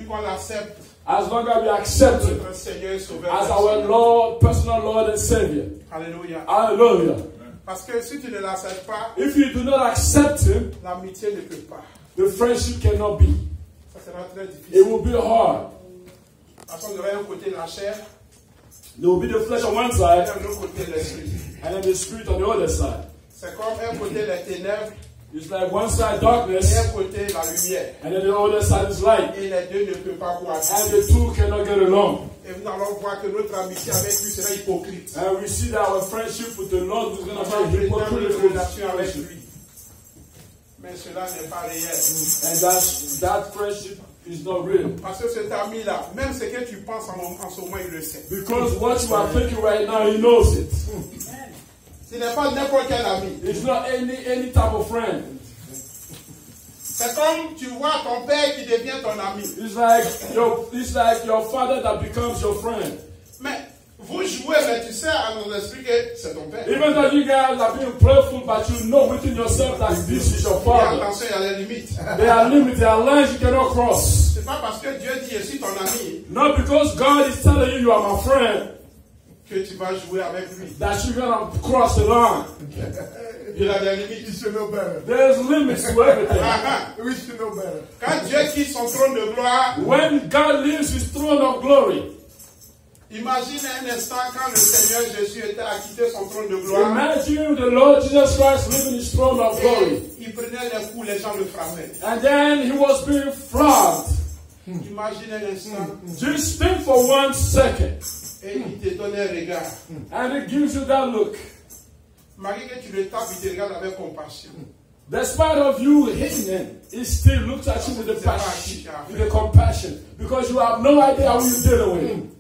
qu'on l'accepte. As long as we accept Him Notre Seigneur et Sauveur. as our Lord, personal Lord and Savior. Alléluia. Hallelujah. Parce que si tu ne l'acceptes pas, If you do not accept Him, l'amitié ne peut pas. the friendship cannot be. Ça sera très It difficile. will be hard. Parce qu'on aurait un côté la chair There will be the flesh on one et side un autre côté l'esprit. and then the spirit on the other side. C'est comme un côté les ténèbres It's like one side et darkness un côté la lumière. and then the other side is light. Et les deux ne peuvent pas And cohabiter. the two cannot get along. Et nous allons voir que notre amitié avec lui sera hypocrite. And we see that our friendship with the Lord is going On to va be une hypocritical. relation avec lui. Mais cela n'est pas réel. And that friendship is not real. Parce que cet ami-là, même ce que tu penses en ce moment, il le sait. Because what you are thinking right now, he knows it. Ce n'est pas n'importe quel ami. It's not any type of friend. C'est comme tu vois ton père qui devient ton ami. It's like your father that becomes your friend. Mais vous jouez, mais tu sais à nos esprits que c'est ton père. Even though you guys are being playful, but you know within yourself that this is your Et father. attention, il y a des limites. There are limits, there are lines you cannot cross. C'est pas parce que Dieu dit je suis ton ami Not because God is telling you are my friend que tu vas jouer avec lui. that you're going to cross the line. Il a des limites. You should know better. There's limits to everything. We should know better. Quand Dieu quitte son trône de gloire, When God leaves his throne of glory, imagine un instant quand le Seigneur Jésus était à quitter son trône de gloire. imagine the Lord Jesus Christ leaving his throne of glory. Et il prenait les coups, les gens le frappaient. And then he was being flogged. Imagine un instant Just think for 1 second. et il te donne un regard. And it gives you that look. Malgré que tu le tapes, il te regarde avec compassion. Despite of you hitting him, he still looks at you with the passion, with the compassion. Because you have no idea how you're dealing with him.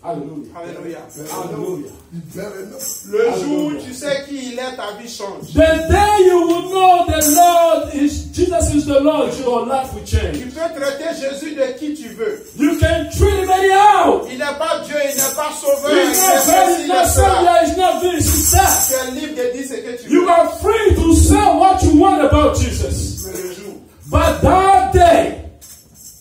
Hallelujah. Alléluia. Hallelujah. You better know. Le jour où tu sais qui il est, ta vie change. The day you will know the Lord is Jesus is the Lord, your life will change. Tu peux traiter Jésus de qui tu veux. You can treat him anyhow. Il n'est pas Dieu, il n'est pas sauveur. He's not God, he's not Savior, he's not this, he's that. Tu es libre de dire ce que tu You veux. are free to say what you want about Jesus. Mais le jour But that day,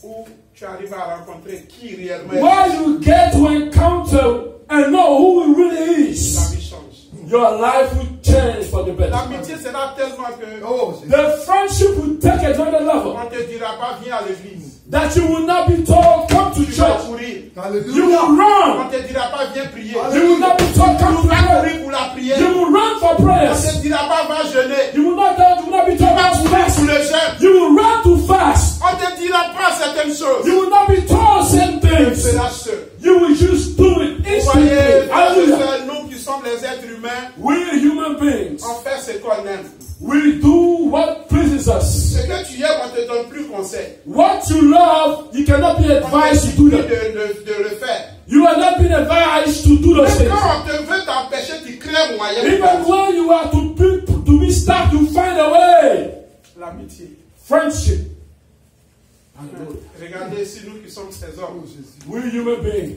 où tu arrives à rencontrer qui réellement est, while you get to encounter and know who he really ta is, vie change. your life will change for the better. L'amitié sera tellement que Oh, c'est- The friendship will take it to another level. on ne te dira pas viens à l'église. That you will not be told, come to Tu vas church. courir. You Hallelujah. will On run. ne te dira pas viens prier. You will not be told, come to Tu vas pray. courir pour la prière. You will run for On ne prayers. te dira pas va jeûner. You will not be Tu told, vas come to courir fast. pour le jeûne. You will run to fast. On ne te dira pas certaines choses. You will not be told certain things. C'est là seul. You will just do it Vous instantly. voyez, frères et Hallelujah. sœurs, nous qui sommes les êtres humains, We human beings, on fait ce qu'on aime. we do what pleases us. Ce que tu aimes, on ne te donne plus conseil. What you love, you cannot be On te advised to dit do de, that. de le faire. You are not being advised to do those Même things. quand on te veut t'empêcher, tu crées un moyen. Even when you are to be stuck, you find a way. L'amitié. Friendship. Regardez, si nous qui sommes ces hommes, We human beings,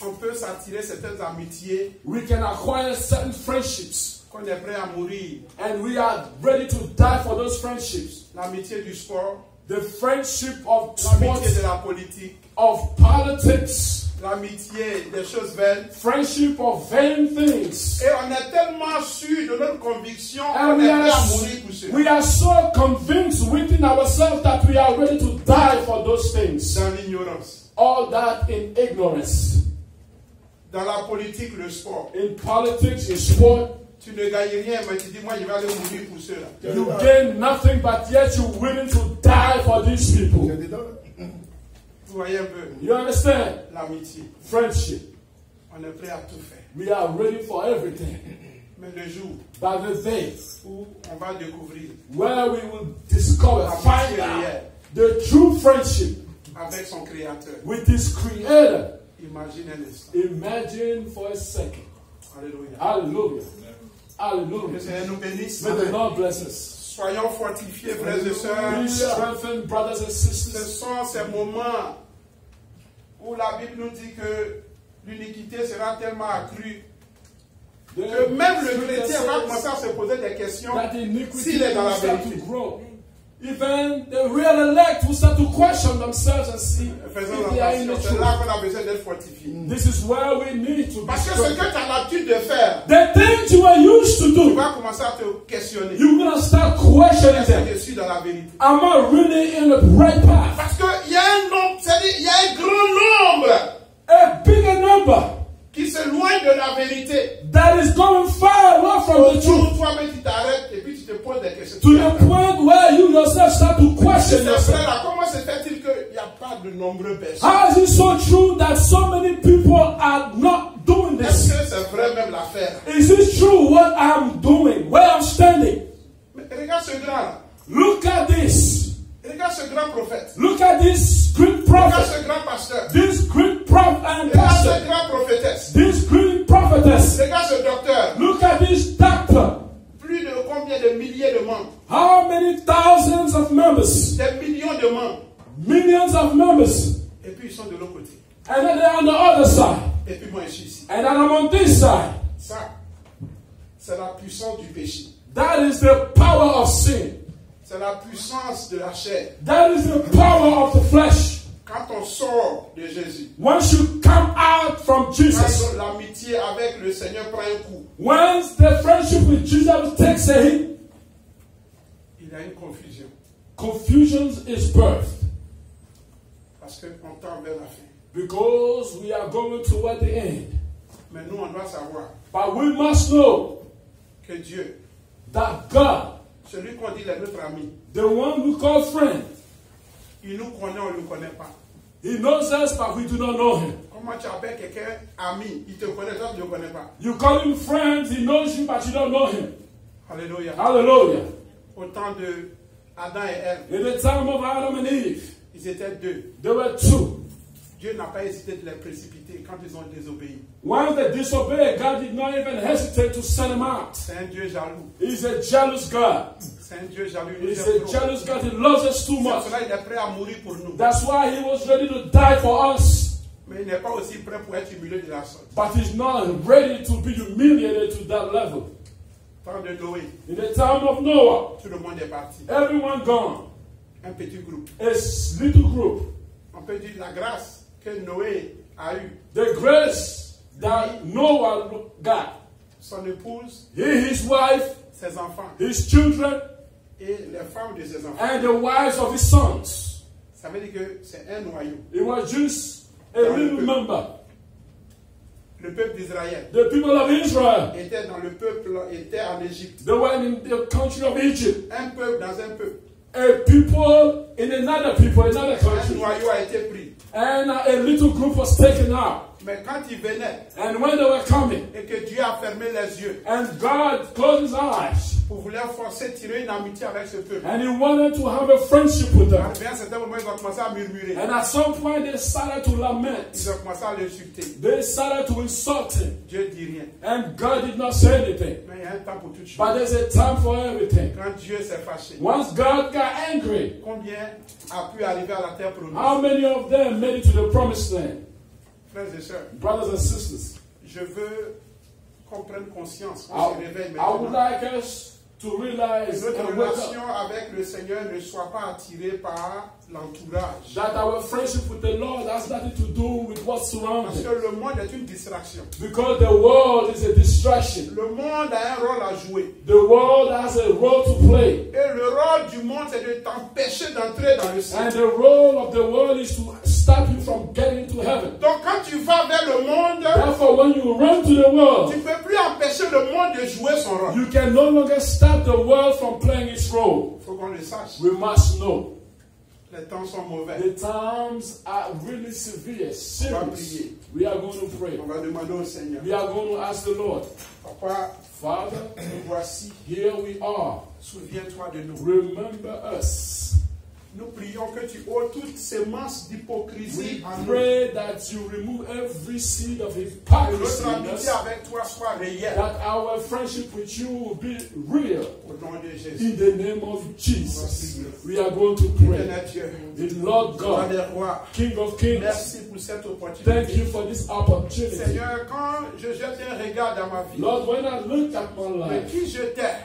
on peut s'attirer certaines amitiés we can acquire certain friendships, qu'on est prêt à mourir. and we are ready to die for those friendships. L'amitié du sport, The friendship of l'amitié sports, de la politique, of politics, l'amitié des choses vaines. friendship of vain things. Et on est tellement sûr de notre conviction And qu'on est prêt à mourir pour cela. we are so convinced within ourselves that we are ready to die for those things. Dans l'ignorance. All that in ignorance. Dans la politique, le sport. In politics, in sport, Tu ne gagnes rien, mais tu dis, moi, je vais aller mourir pour cela. you gain nothing, but yet you're willing to die for these people. Vous voyez un peu You understand? l'amitié. Friendship. On est prêt à tout faire. We are ready for everything. Mais le jour By the day où on va découvrir where we will discover, find out the true friendship avec son Créateur, with this Creator. imagine un instant. Imagine for a second. Alléluia. Hallelujah. Que Hallelujah. le Seigneur nous bénisse. May the Lord bless us. Soyons fortifiés, frères et Be sœurs. strengthened, brothers and Ce sisters. sont ces moments où la Bible nous dit que l'iniquité sera tellement accrue que même le chrétien va commencer à se poser des questions that iniquity s'il est dans will la start vérité. to grow. even the real elect will start to question themselves and see Faisons if they are in the attention, c'est là truth. qu'on a besoin d'être fortifié. This is where we need to be Parce que ce que strong. tu as l'habitude de faire, The things you are used to tu do, vas commencer à te questionner. you're going to start questioning Est-ce them. que je suis dans la vérité? Am I really in the right path? Parce qu'il y a un nombre, c'est-à-dire il y a un grand nombre A bigger number qui s'éloigne de la vérité. that is going far away from the truth. Autour, toi-même, tu t'arrêtes et puis tu te poses des questions. To the point where you yourself start to question C'est yourself. vrai là, comment se fait-il qu'il n'y a pas de nombreux personnes? How is it so true that so many people are not doing Est-ce this? que c'est vrai même l'affaire? Is it true what I'm doing, where I'm standing? Mais regarde ce grand là. Look at this. Regarde ce grand prophète. Look at this great Regarde prophet. ce grand pasteur. This great prophet and Regarde pastor. cette grande prophétesse. This great prophetess. Regarde ce docteur. Look at this doctor. Plus de combien de milliers de membres? How many thousands of members? Des millions de membres. Millions of members. Et puis ils sont de l'autre côté. And then they're on the other side. Et puis moi je suis ici. And then I'm on this side. Ça, c'est la puissance du péché. That is the power of sin. C'est la puissance de la chair. That is the power of the flesh. Quand on sort de Jésus, Once you come out from Jesus, quand l'amitié avec le Seigneur prend un coup, once the friendship with Jesus takes a hit, il y a une confusion. confusion is birthed. Parce qu'on tend vers la fin. Because we are going toward the end. Mais nous, on doit savoir But we must know que Dieu, that God, celui qu'on dit est notre ami, the one we call friend, il nous connaît, on ne le connaît pas. He knows us, but we do not know Him. Comment tu appelles quelqu'un ami? Il te connaît, toi tu ne le connais pas. You call him friend, he knows you, but you don't know him. Alléluia. Hallelujah. Au temps de Adam et Ève, In the time of Adam and Eve, ils étaient deux. there were two. Dieu n'a pas hésité de les précipiter quand ils ont désobéi. Once they disobeyed, God did not even hesitate to send them out. C'est un Dieu jaloux. He's a jealous God. C'est un Dieu jaloux. Il nous He's aime a trop. jealous God. He loves us too C'est much. pour cela qu'il est prêt à mourir pour nous. That's why He was ready to die for us. Mais il n'est pas aussi prêt pour être humilié de la sorte. But He's not ready to be humiliated to that level. Temps de Noé, In the time of Noah, tout le monde est parti. everyone gone. Un petit groupe. A little group. On peut dire la grâce que Noé a eue. The grace that Noah got. Son épouse, He, his wife, ses enfants his children, et les femmes de ses enfants. and the wives of his sons. Ça veut dire que c'est un noyau. It was just a little member. Le peuple d'Israël The people of Israel, était dans le peuple, était en Égypte. they were in the country of Egypt. Un peuple dans un peuple. A people in another people, another Un country. noyau a été pris. And a little group was taken out. Mais quand ils venaient And when they were coming, et que Dieu a fermé les yeux and God closed his eyes, pour vouloir forcer, tirer une amitié avec ce peuple, and he wanted to have a friendship with them. à un certain moment, ils ont commencé à murmurer. And at some point they started to lament. Ils ont commencé à l'insulter. They started to insult him. Dieu dit rien. And God did not say anything. Mais il y a un temps pour toutes choses. But there's a time for everything. Quand Dieu s'est fâché, Once God got angry, combien a pu arriver à la terre promise? how many of them made it to the promised land? Frères et sœurs, Brothers and sisters, je veux qu'on prenne conscience, qu'on se réveille I would maintenant. like us to realize Notre and wake relation up avec le Seigneur ne soit pas attirée par l'entourage. that our friendship with the Lord has nothing to do with what's Parce surrounding. que le monde est une distraction. Because the world is a distraction. Le monde a un rôle à jouer. The world has a role to play. Et le rôle du monde, c'est de t'empêcher d'entrer dans le ciel. And the role of the world is to stop you from getting to heaven. Donc quand tu vas vers le monde, Therefore, when you run to the tu world, ne peux plus empêcher le monde de jouer son rôle. you can no longer stop the world from playing its role. Il faut qu'on le sache. We must know. Les temps sont mauvais. The times are really severe, serious. We are going to pray. On va demander au Seigneur. We are going to ask the Lord, Papa, Father, nous voici. here we are. Souviens-toi de nous. Remember us. Nous prions que tu ôtes toute sémence d'hypocrisie We en nous. pray that you remove every seed of Que hypocrisy notre in amitié us, avec toi soit réelle. that our friendship with you will be real. Au nom de Jésus. In the name of Jesus, we are going to pray. Éternel Dieu, The Lord roi God, des rois, King of Kings, merci pour cette opportunité. thank you for this opportunity. Seigneur, quand je jette un regard dans ma vie, Lord, when I look at my de life, qui j'étais,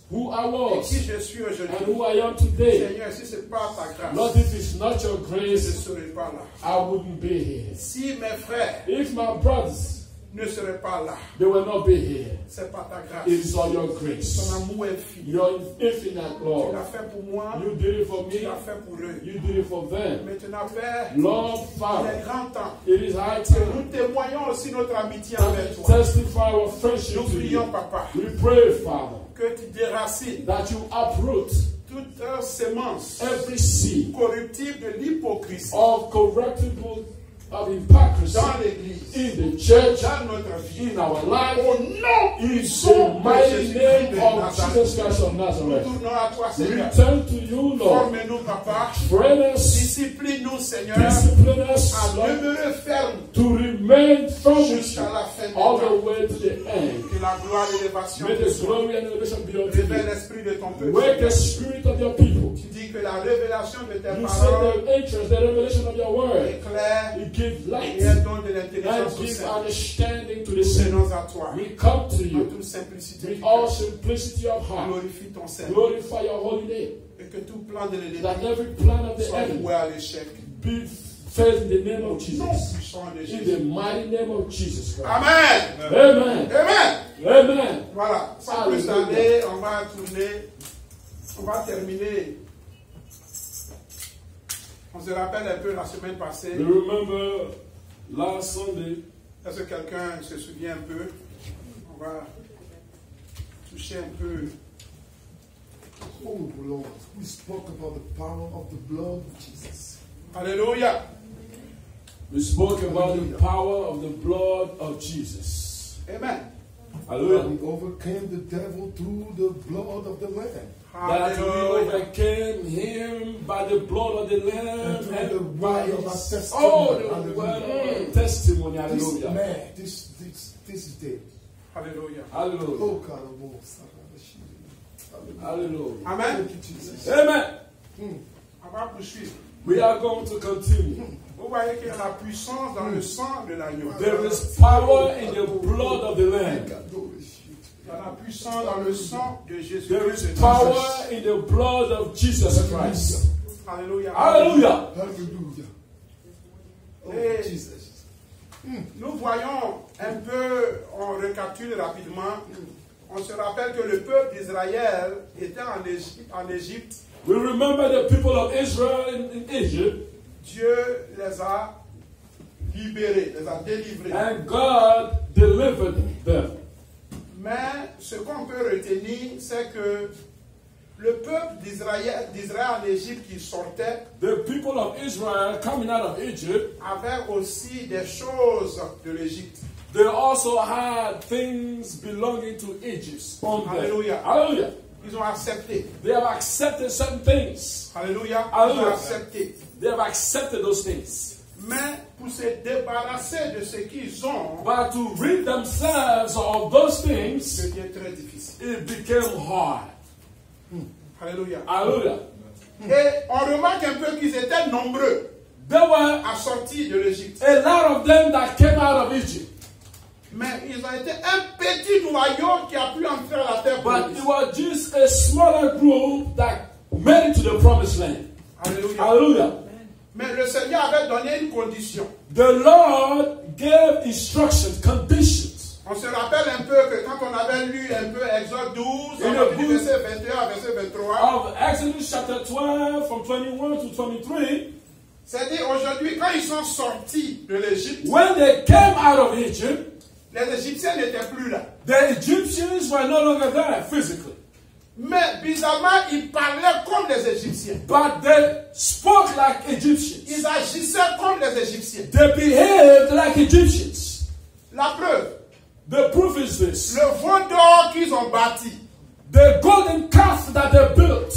who I et was qui je suis and aujourd'hui. who I am today. Seigneur, si ce n'est pas ta grâce, Lord, if it's not your je ne grace, serais pas là. I wouldn't be here. Si mes frères If my brothers, ne seraient pas là, they will not be here. ce n'est pas ta grâce. It is all your Ton grace. amour infini. Your infinite Tu Lord. l'as fait pour moi, You did it for tu me. l'as fait pour eux. You did it for them. Maintenant, Père, Lord, il est Father, grand temps it is high que time nous témoignons aussi notre amitié that avec we toi. testify our friendship Nous to prions, you. Papa, We pray, Father, que tu déracines that you uproot toute sémence every seed corruptible de l'hypocrisie of corruptible, of hypocrisy dans l'Église, in the church, dans notre vie. in our life, Au nom in puissant the de mighty Jésus-Christ name de of Nazareth. Jesus Christ of Nous Nazareth. tournons à toi, Seigneur. Return to you, Lord. Forme-nous, Papa. Train us, Discipline-nous, Seigneur, discipline us, à Lord, demeurer ferme to remain firm with jusqu'à you la fin des all the temps. way to the end. Que la gloire et l'élévation May te the soient. glory and elevation be unto Révèle you. l'esprit de ton peuple. Wake the spirit of your people. Tu dis que la révélation de tes You paroles say the entrance, the revelation of your word, éclaire it gives light et elle donne de and l'intelligence au gives sein. understanding to the Nous sinner. venons à toi We come to en you toute simplicité with du all cœur. simplicity of heart. Glorifie ton Seigneur Glorify your holy name. et que tout plan de That l'ennemi every plan of the soit enemy voué à l'échec. be failed in the name Au of Jesus. nom puissant de In Jésus. the mighty name of Jesus Christ. Amen. Amen. Amen. Amen. Voilà. Sans plus tarder, on va tourner. On va terminer. On se rappelle un peu la semaine passée. You remember last Sunday, Est-ce que quelqu'un se souvient un peu? On va toucher un peu. Oh Lord, we spoke about the power of the blood of Jesus. Alléluia. we spoke about the power of the blood of Jesus. Amen. Hallelujah. We overcame the devil through the blood of the Lamb. That we Alléluia. overcame him by the blood of the Lamb And through the and by word of our his testimony. oh, the Hallelujah. word of our testimony. This Hallelujah. man, this is dead. Alléluia. Hallelujah. Oh God, oh, Hallelujah. Hallelujah. Amen. Thank you, Jesus. Amen. On va poursuivre. We are going to continue. Vous voyez qu'il y a la puissance dans le sang de l'agneau. There is power in the blood of the Lamb. Il y a la puissance dans le sang de Jésus. There is power in the blood of Jesus Christ. Alléluia. Hallelujah. Hallelujah. Oh, Et Jesus. nous voyons un peu, on récapitule rapidement. On se rappelle que le peuple d'Israël était en Égypte. We remember the people of Israel in Egypt, Dieu les a libérés, les a délivrés. and God delivered them. Mais ce qu'on peut retenir, c'est que le peuple d'Israël en Égypte qui sortait The people of Israel coming out of Egypt, avait aussi des choses de l'Égypte. they also had things belonging to Egypt on them. Hallelujah. Hallelujah. Ils ont accepté. They have accepted certain things. Alléluia. Ils ont Hallelujah. accepté. They have accepted those things. Mais pour se débarrasser de ce qu'ils ont, But to rid themselves of those things, ça devient très difficile. it became hard. Alléluia. Hallelujah. Et on remarque un peu qu'ils étaient nombreux There were à sortir de l'Égypte. a lot of them that came out of Egypt. Mais ils ont été un petit noyau qui a pu entrer à la terre But promise. it was just a smaller group that made it to the promised land. Alléluia. Hallelujah. Mais le Seigneur avait donné une condition. The Lord gave instructions, conditions. On se rappelle un peu que quand on avait lu un peu Exode 12, In on the a lu book verset 21 à verset 23, Of Exodus chapter 12 from 21 to 23, c'est-à-dire aujourd'hui, quand ils sont sortis de l'Égypte, when they came out of Egypt, les Égyptiens n'étaient plus là. the Egyptians were no longer there physically. Mais bizarrement, ils parlaient comme les Égyptiens. But they spoke like Egyptians. Ils agissaient comme les Égyptiens. They behaved like Egyptians. La preuve, The proof is this. le veau d'or qu'ils ont bâti, The golden calf that they built.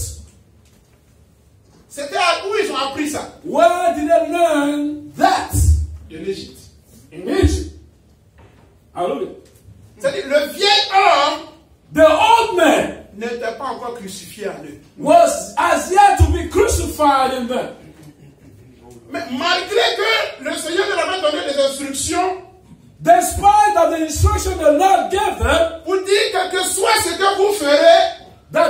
c'était où ils ont appris ça? Where did they learn that? De l'Égypte. In Egypt. Hallelujah. C'est-à-dire, le vieil homme The old man n'était pas encore crucifié en eux. was as yet to be crucified in them. Mais malgré que le Seigneur leur avait donné des instructions Despite of the instruction the Lord gave them, pour dire que soit ce que vous ferez, that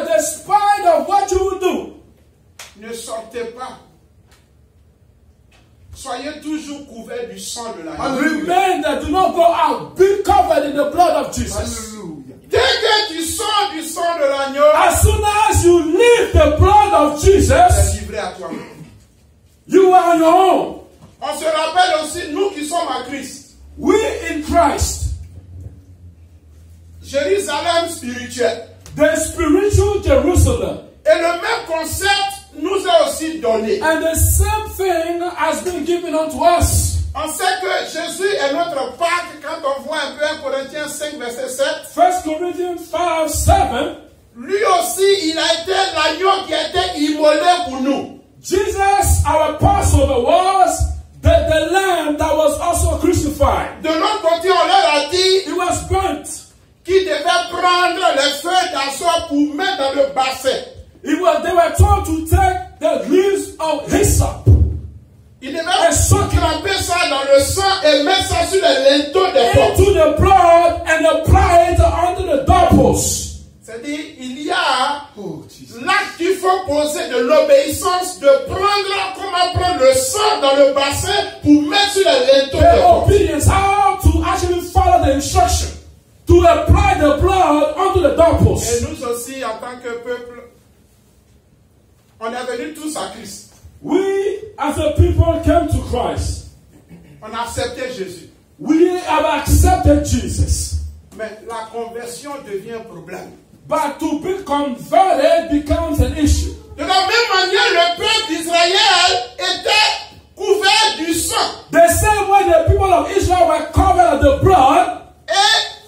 couverts du sang de l'agneau. Remain there, do not go out. Be covered in the blood of Jesus. Hallelujah. Dès que tu sors du sang de l'agneau, As soon as you leave the blood of tu es Jesus, livré à toi-même. you are on your own. On se rappelle aussi, nous qui sommes en Christ, We in Christ, Jérusalem spirituelle. the spiritual Jerusalem, Et le même concept nous est aussi donné. and the same thing has been given unto us. On sait que Jésus est notre Pâque quand on voit un peu 1 Corinthiens 5, verset 7. 1 Corinthians 5:7. Lui aussi, il a été l'agneau qui a été immolé pour nous. Jesus, our Passover, was the lamb that was also crucified. De l'autre côté, on leur a dit It was burnt. qu'ils devaient prendre les feuilles d'assoir pour mettre dans le bassin. They were told to take the leaves of hyssop Ils devaient tremper ça dans le sang et mettre ça sur les linteaux des portes. into the blood and apply it under the doorposts. C'est-à-dire, il y a Oh, Jesus. l'acte qu'il faut poser de l'obéissance, de prendre, comment prendre le sang dans le bassin pour mettre sur les linteaux des The portes. obedience, how to actually follow the instruction to apply the blood onto the Et doorposts. nous aussi, en tant que peuple, on est venus tous à Christ. We, as a people, came to Christ. On a accepté Jésus. We have accepted Jesus. Mais la conversion devient un problème. But to be converted becomes an issue. De la même manière, le peuple d'Israël était couvert du sang. The same way the people of Israel were covered in the blood, Et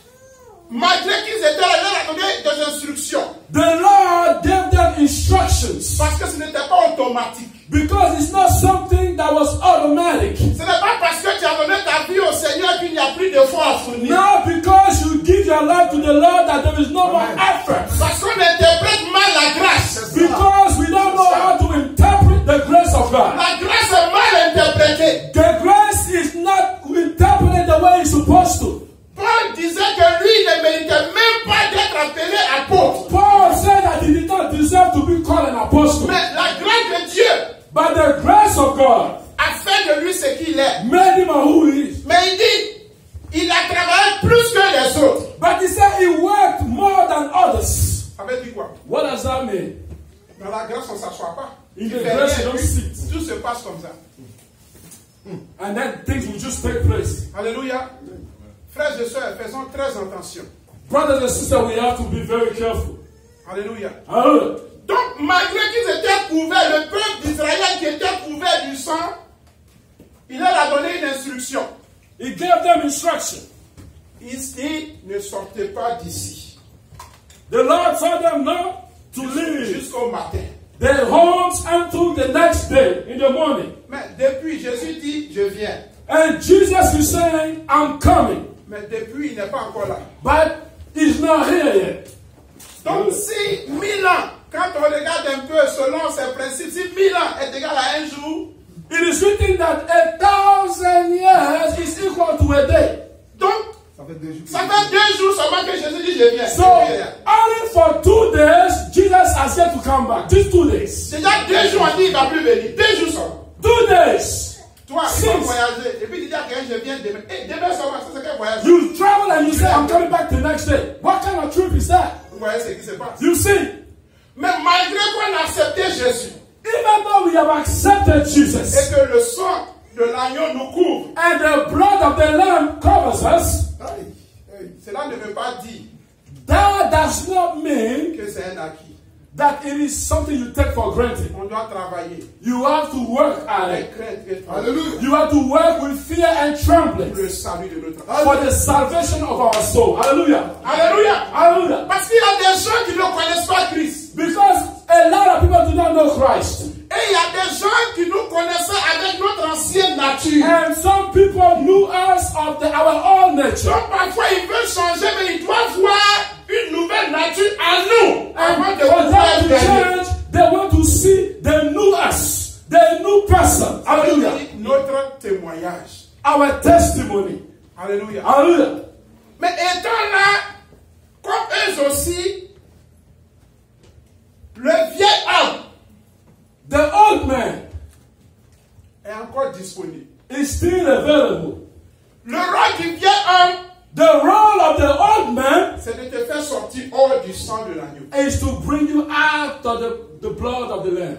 malgré qu'ils étaient là, ils leur donné des instructions. the Lord gave them instructions. Parce que ce n'était pas automatique. Because it's not something that was automatic. Ce n'est pas parce que tu as donné ta vie au Seigneur qu'il n'y a plus de foi à fournir. Not because you give your life to the Lord that there is no more effort. Parce qu'on interprète mal la grâce. Because we don't know how to interpret the grace of God. La grâce est mal interprétée. The grace is not interpreted the way it's supposed to. Paul disait que lui ne méritait même pas d'être appelé apôtre. Paul said that he did not deserve to be called an apostle. Mais la grâce de Dieu But the grace of God a fait de lui ce qu'il est. made him who he is. Mais il dit, il a travaillé plus que les autres. But he said he worked more than others. Ça veut dire quoi? What does that mean? Dans la grâce, on ne s'assoit pas. In Tu the fais grace, rien, you don't puis sit. tout se passe comme ça. And then things will just take place. Alléluia. Frères et sœurs, faisons très attention. Brothers and sisters, we have to be very careful. Alléluia. Hallelujah. Donc, malgré qu'ils étaient couverts, le peuple d'Israël qui était couvert du sang, il leur a donné une instruction. He gave them instruction. Il dit, ne sortez pas d'ici The Lord told them not to leave jusqu'au matin. their homes until the next day in the morning. Mais depuis, Jésus dit, je viens. And Jesus is saying, I'm coming. Mais depuis, il n'est pas encore là. But he's not here yet. Donc, si 1000 ans, quand on regarde un peu selon ces principes, si 1000 ans est égal à un jour, It is written that 1,000 years is equal to a day. donc, Ça fait 2 jours. ça fait 2 jours seulement que Jésus dit, je viens. So, Je viens. only for 2 days, Jesus has yet to come back. Just 2 days. Déjà 2 jours, on dit, il ne va plus venir. 2 jours seulement. 2 days. Toi, il Six. va voyager. Et puis, il dit à quelqu'un, je viens demain. Et demain seulement, c'est ce qu'elle voyage. You travel and you say, I'm coming back the next day. What kind of trip is that? Vous voyez ce qui se passe. You see, Mais malgré qu'on a accepté Jésus, even though we have accepted et Jesus, que le sang de l'agneau nous couvre, and the blood of the Lamb covers us, Aïe, aïe. cela ne veut pas dire that does not mean que c'est un acquis. that it is something you take for granted. On doit travailler You have to work at avec it. crainte et tremblement Alléluia. You have to work with fear and trembling pour le salut de notre âme. for the salvation of our soul. Hallelujah. Alléluia. Hallelujah. Parce qu'il y a des gens qui ne connaissent pas Christ. Because a lot of people do not know Christ. Et il y a des gens qui nous connaissaient avec notre ancienne nature. And some people knew us of our old nature. Donc parfois ils veulent changer, mais ils doivent voir une nouvelle nature à nous. Avant And de for pouvoir them to gagner. change, they want to see the new us, the new person. Hallelujah. Notre témoignage. Our testimony. Alléluia. Hallelujah. Mais étant là, comme eux aussi, le vieil homme The old man est encore disponible. is still available. Le rôle du vieil homme, The role of the old man c'est de te faire sortir hors du sang de l'agneau. is to bring you out of the blood of the Lamb.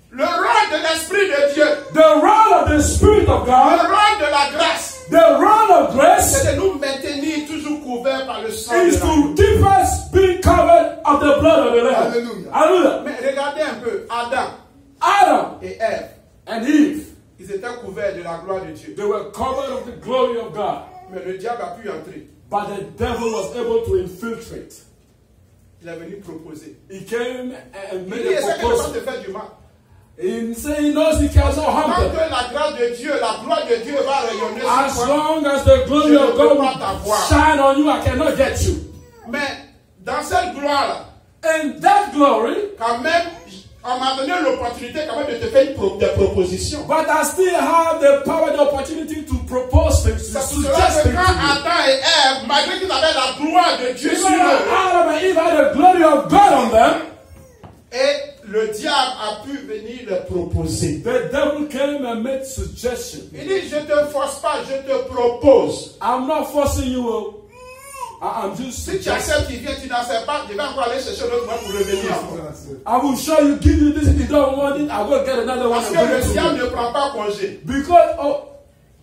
Le rôle de l'Esprit de Dieu, The role of the Spirit of le God, rôle de la grâce, the role of grace, c'est de nous maintenir toujours couverts par le sang de is l'agneau. to keep us being covered of the blood of the Lamb. Hallelujah. Hallelujah. Mais regardez un peu, Adam Adam et Ève, and Eve, ils étaient couverts de la gloire de Dieu. they were covered of the glory of God. Mais le diable a pu entrer. But the devil was able to infiltrate. Il est venu proposer. He came and Il made dit, a essaie de pas proposal. te faire du mal. He said he knows he cannot harm Tant them. que la grâce de Dieu, la gloire de Dieu va rayonner As sur toi. long as the glory Je of ne peux God pas will t'avoir. shine on you, I cannot get you. Mais dans cette gloire-là, And that glory, quand même, on m'a donné l'opportunité quand même de te faire des propositions. but I still have the power, the opportunity to propose things, to C'est pour cela suggest que things quand to you. Adam et Ève, malgré qu'ils avaient la gloire de Dieu sur Even though eux, Adam and Eve had the glory of God on them, et le diable a pu venir leur proposer. the devil came and made suggestions. Il dit, je ne te force pas, je te propose. I'm not forcing you. I'm just Si tu suggesting. acceptes qu'il vient, tu n'acceptes pas, je vais encore aller chercher un autre moyen pour revenir encore. I will show you, give you this. If you don't want it, I will get another one. Parce and que bring le it to diable you. ne prend pas congé. Because,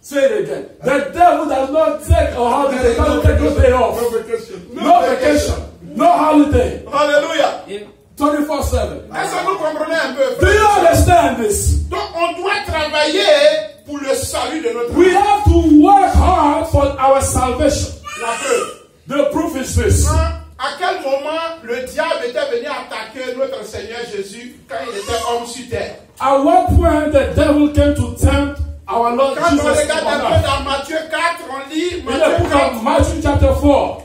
say it again. The devil does not take a holiday, doesn't take no day off. No vacation. No vacation, no holiday. Alléluia. 24/7. Est-ce que vous comprenez un peu, Do you frère? understand this? Donc on doit travailler pour le salut de notre We âme. have to work hard for our salvation. La preuve. The proof is this. À quel moment le diable était venu attaquer notre Seigneur Jésus quand il était homme sur terre? At what point the devil came to tempt our Lord Quand on Jesus regarde un on peu earth? dans Matthieu 4, on lit In the Matthieu book 4, of Matthew chapter 4,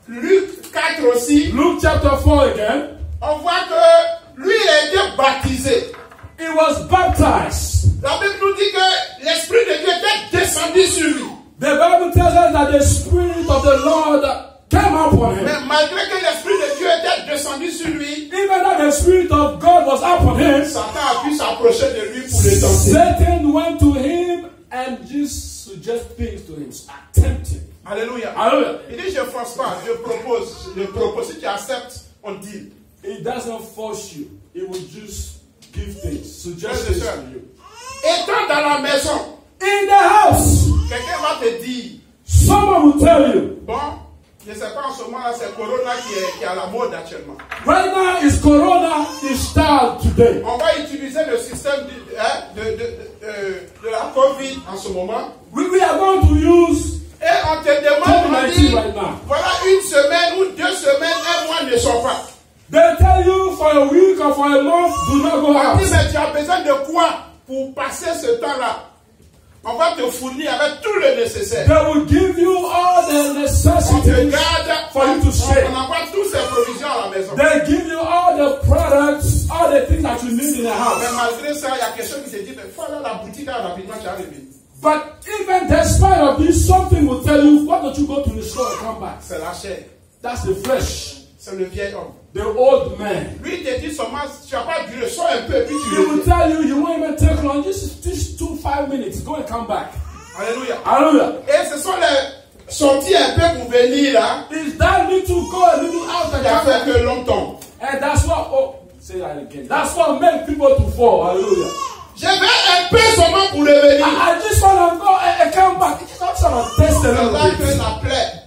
Luc 4 aussi, Luke chapter 4 again, on voit que lui il a été baptisé. he was baptized. La Bible nous dit que l'Esprit de Dieu était descendu sur lui. The Bible tells us that the Spirit of the Lord came upon him. Mais malgré que l'Esprit de Dieu était descendu sur lui, Even though the Spirit of God was upon him, Satan a pu s'approcher de lui pour le tenter. Satan went to him and just suggest things to him, attempt him. Alléluia. Hallelujah. Il dit, je ne force pas, je propose. Si tu acceptes, on deal. He doesn't force you. He will just give things, suggest Frères et things sœurs, to you. étant dans la maison, In the house, quelqu'un va te dire, someone will tell you, bon, je ne sais pas en ce moment là, c'est Corona qui est à la mode actuellement. right now is Corona is style today. On va utiliser le système de la COVID en ce moment. We are going to use Et on te demande, on dit, COVID-19 right now. voilà une semaine ou 2 semaines, un mois ne sort pas. They tell you for a week or for a month, do not go On dit, out. mais tu as besoin de quoi pour passer ce temps-là? On va te fournir avec tout le nécessaire. They will give you all the On te necessities garde, for you to stay. on envoie toutes ces provisions à la maison. They give you all the products, all the things that you need in the Mais house. malgré ça, il y a quelqu'un qui te dit, mais il faut aller à la boutique là, rapidement, tu arrives. But even despite of this, something will tell you, why don't you go to the store and come back? C'est la chair. That's the flesh, C'est le vieil homme. the old man. Lui, il te dit seulement, tu n'as pas duré, sois un peu, puis tu He will reviens. tell you, you won't even take long, just 2-5 minutes, go and come back. Alléluia. Hallelujah. Et ce sont les sorties un peu pour venir là, Is that little go a little out and qui a come fait back? que l'homme tombe. And that's what, say that again. That's what made people to fall. Hallelujah. Je vais un peu seulement pour revenir. I just want to go and come back. It's not sort of test a C'est little là que bit. la plaie.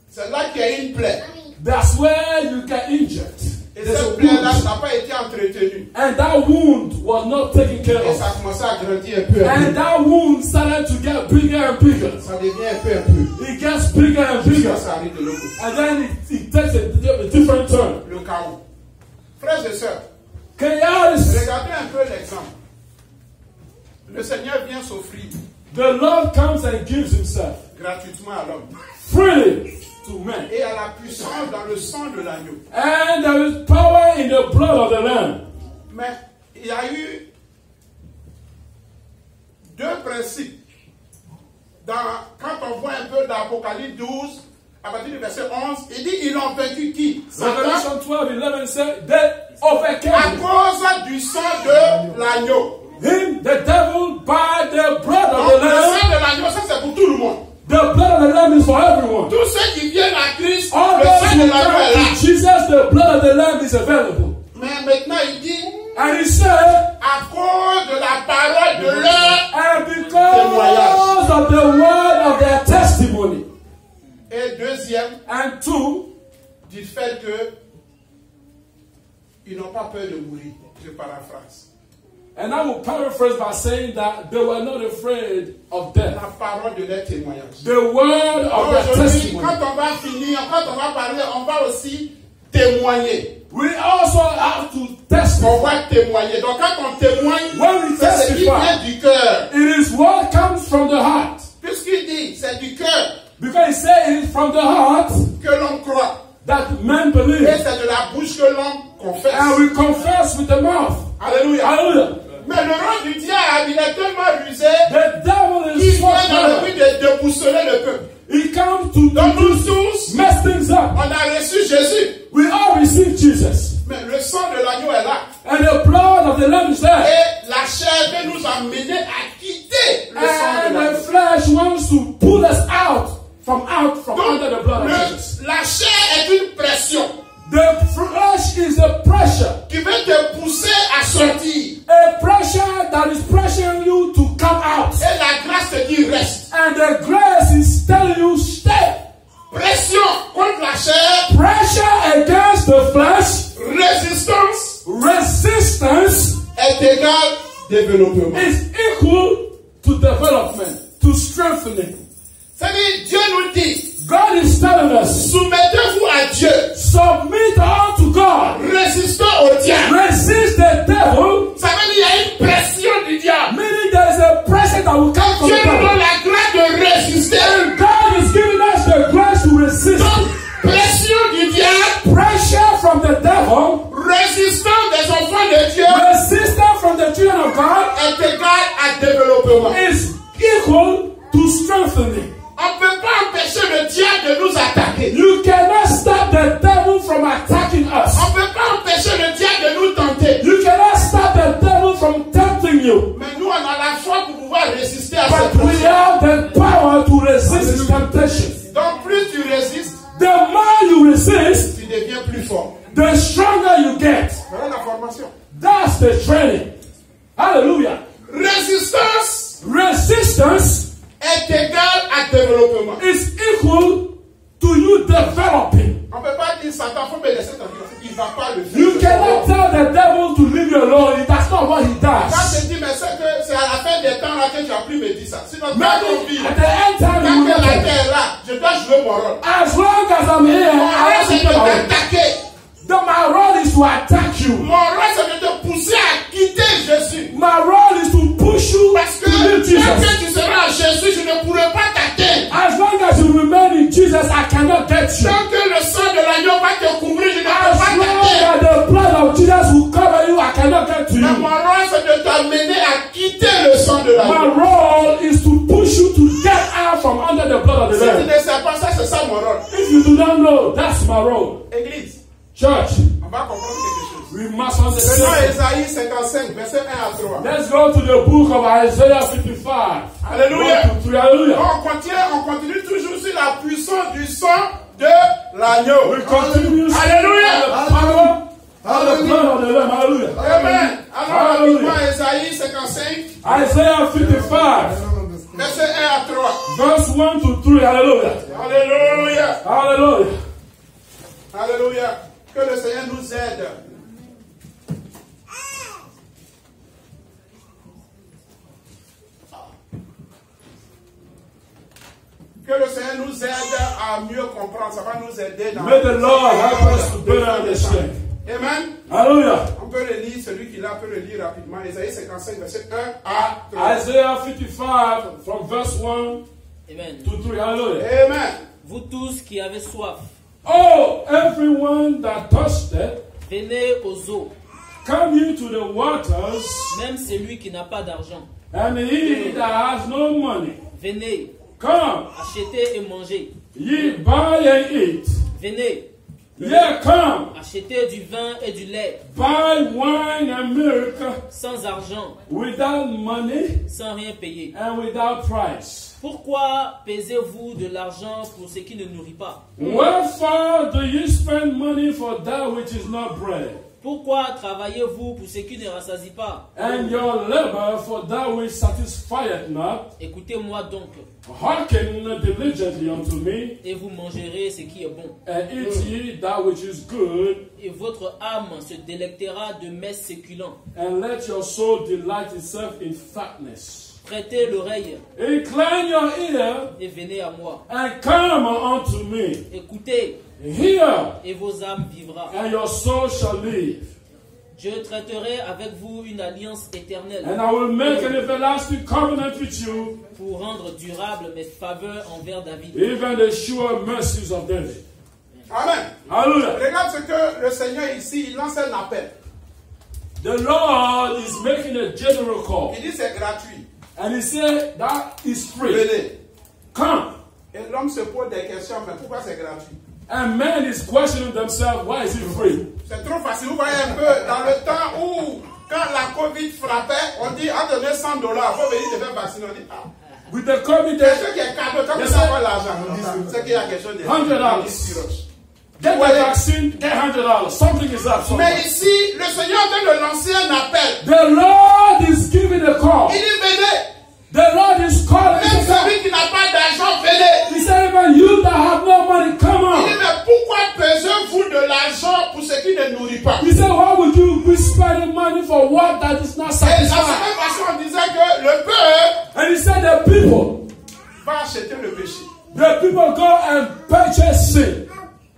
C'est là qu'il y a une plaie. That's where you get injured. Et There's a cette plaie-là wound. n'a pas été entretenue. And that wound was not taken care Et of. ça a commencé à grandir un peu. And that wound started to get bigger and bigger. Ça devient un peu. It gets bigger and bigger. Ça arrive de l'autre côté. And then it takes a different turn. Le chaos. Frères et sœurs, Chaos. regardez un peu l'exemple. Le Seigneur vient s'offrir The Lord comes and gives himself gratuitement à l'homme. freely to men. Et à la puissance dans le sang de l'agneau. And there is power in the blood of the Lamb. Mais il y a eu 2 principes. Quand on voit un peu dans Apocalypse 12, à partir du verset 11, il dit, ils l'ont vaincu qui? Satan, Revelation 12:11 said they overcame à cause du sang de l'agneau. him The devil by the blood of Donc the le Lamb. sang de l'agneau, ça c'est pour tout le monde. The blood of the Lamb is for everyone. Tous ceux qui viennent à Christ, All le those sang who de l'agneau est là. come to Jesus, the blood of the Lamb is available. Mais maintenant il dit, And he said, à cause de la parole de leur and because of the word of their testimony. et deuxième, And two, du fait que ils n'ont pas peur de mourir. Je paraphrase. and I will paraphrase by saying that they were not afraid of death. La parole de leur témoignage. The word of their Aujourd'hui, testimony. quand on va finir, quand on va parler, on va aussi témoigner. We also have to On testify. va témoigner. Donc quand on témoigne, When we c'est ce qui testify, vient du cœur. it is what comes from the heart. Puisqu'il dit, c'est du cœur Because he said it is from the heart que l'on croit. that men Et believe. c'est de la bouche que l'on confesse. And we confess with the mouth. Alléluia. Hallelujah. Mais le roi du diable, il est tellement rusé The devil qu'il is so vient dans le but clever. de déboussoler le peuple. He comes to Donc nous tous, mess things up. on a reçu Jésus. We all receive Jesus. Mais le sang de l'agneau est là. And the blood of the Lamb is there. Et la chair veut nous amener à quitter le sang de And the l'agneau. flesh wants to pull us out from under the blood of Jesus. La chair est une pression The flesh is a pressure. qui veut te pousser à sortir. A pressure that is pressuring you to come out. Et la grâce te dit reste. And the grace is telling you stay. Pression contre la chair, Pressure against the flesh, résistance resistance est égale développement. is equal to development, to strengthening. C'est-à-dire, Dieu nous dit, God is telling us, soumettez-vous à Dieu, submit unto God. résistons au diable. Resist the devil, Ça veut dire qu'il y a une pression du diable. meaning there is a pressure that will come from Dieu the nous donne devil. la grâce de résister. And God is giving us the grace to resist. Donc, pression du diable, Pressure from the devil, résistance des enfants de Dieu resistance from the children of God est égale à développement. is equal to strengthening. On ne peut pas empêcher le diable de nous attaquer. You cannot stop the devil from attacking us. On ne peut pas empêcher le diable de nous tenter. You cannot stop the devil from tempting you. Mais nous, on a la foi pour pouvoir résister à cette But we pression. have the power to resist his temptation. Donc, plus tu résistes, The more you resist, tu deviens plus fort. the stronger you get. Voilà la formation. That's the training. Hallelujah. Résistance Resistance est égale à développement. is equal to you developing. On ne peut pas dire Satan, faut me laisser tranquille. Il ne va pas le faire. You cannot tell the devil to leave you alone. That's not what he Quand does. je dis, mais c'est à la fin des temps là que tu as pu me dire ça. Sinon, tant qu'on vit, Maybe at the end time tant you que la will not. terre est là, je dois jouer mon rôle. As long as I'm here, Mon I rôle, have c'est to de do my role. t'attaquer. My role is to attack you. Mon rôle, c'est de te pousser à quitter Jésus. My role is to push you Parce que to leave tant Jesus. que tu seras à Jésus, je ne pourrai pas t'atteindre. As long as you remain in Jesus, I cannot get you. Tant que le sang de l'agneau va te couvrir, je ne peux As pas long t'atteindre. as the blood of Jesus will cover you, I cannot get to Mais you. mon rôle, c'est de t'amener à quitter le sang de My l'agneau. role is to push you to get out from under the blood of the Si tu Lamb. ne sais pas ça, c'est ça mon rôle. If you do not know, that's my role. Église, Church, on va comprendre quelque chose. we must Maintenant, understand. Ésaïe 55, verset 1 à 3. Let's go to the book of Isaiah 55. Alléluia. 1 to 3, hallelujah. On continue toujours sur la puissance du sang de l'agneau. We continue. Alléluia. Power of the blood of the Lamb. Hallelujah. Amen. Alors, Hallelujah. rapidement, Ésaïe 55, Isaiah 55, verset 1 à 3. verse 1 to 3. Hallelujah. Alléluia. Hallelujah. Alléluia. Que le Seigneur nous aide. Que le Seigneur nous aide à mieux comprendre. Ça va nous aider dans May the Lord help us to better understand. Amen. Hallelujah. On peut le lire, celui qui l'a peut le lire rapidement. Ésaïe 55, verset 1 à 3. Isaiah 55, from verse 1 Amen. to 3. Hallelujah. Amen. Vous tous qui avez soif, Oh, everyone that thirsted, venez aux eaux, come ye to the waters, même celui qui n'a pas d'argent. and he that has no money, Venez, come, achetez et mangez. ye buy and eat. Venez, Yeah, come. Achetez du vin et du lait, Buy wine and milk sans argent, without money sans rien payer. and without price. Pourquoi pesez-vous de l'argent pour ce qui ne nourrit pas? Wherefore do you spend money for that which is not bread, Pourquoi travaillez-vous pour ce qui ne rassasie pas? and your labor for that which satisfieth not? Écoutez-moi donc, Hearken diligently unto me, et vous mangerez ce qui est bon. and eat ye that which is good, Et votre âme se délectera de mets séculents. and let your soul delight itself in fatness. Prêtez l'oreille Incline your ear et venez à moi. and come unto me. Écoutez, Hear, et vos âmes vivront. and your soul shall live. Je traiterai avec vous une alliance éternelle And I will make an everlasting covenant with you, pour rendre durable mes faveurs envers David. even the sure mercies of David. Amen. Hallelujah. Regarde ce que le Seigneur ici, il lance un appel. The Lord is making a general call. Il dit c'est gratuit. And he said that is free. Venez. Come. Et l'homme se pose des questions, mais pourquoi c'est gratuit? And man is questioning themselves, why is it free? C'est trop facile. Vous voyez un peu, dans le temps où, quand la Covid frappait, on dit, ah, donnez $100, il faut venir se faire vacciner. On dit, ah. With the COVID, Quelque chose qui est cadeau, quand Yes, vous sir. n'avez pas l'argent, c'est qu'il y a quelque chose de $100. Get the Ouais. vaccine, get $100. Something is up. somewhere. Mais ici, le Seigneur vient de lancer un appel. The Lord is giving a call. Il dit, venez. The Lord is calling. Même celui qui n'a pas d'argent, venez. He said, even you that have no money, come Il dit, on. mais pourquoi pesez-vous de l'argent pour ce qui ne nourrit pas? He said, why would you be spending money for what that is not Et la satisfied? semaine passée, on disait que le peuple And he said, the people va acheter le péché. go and purchase sin.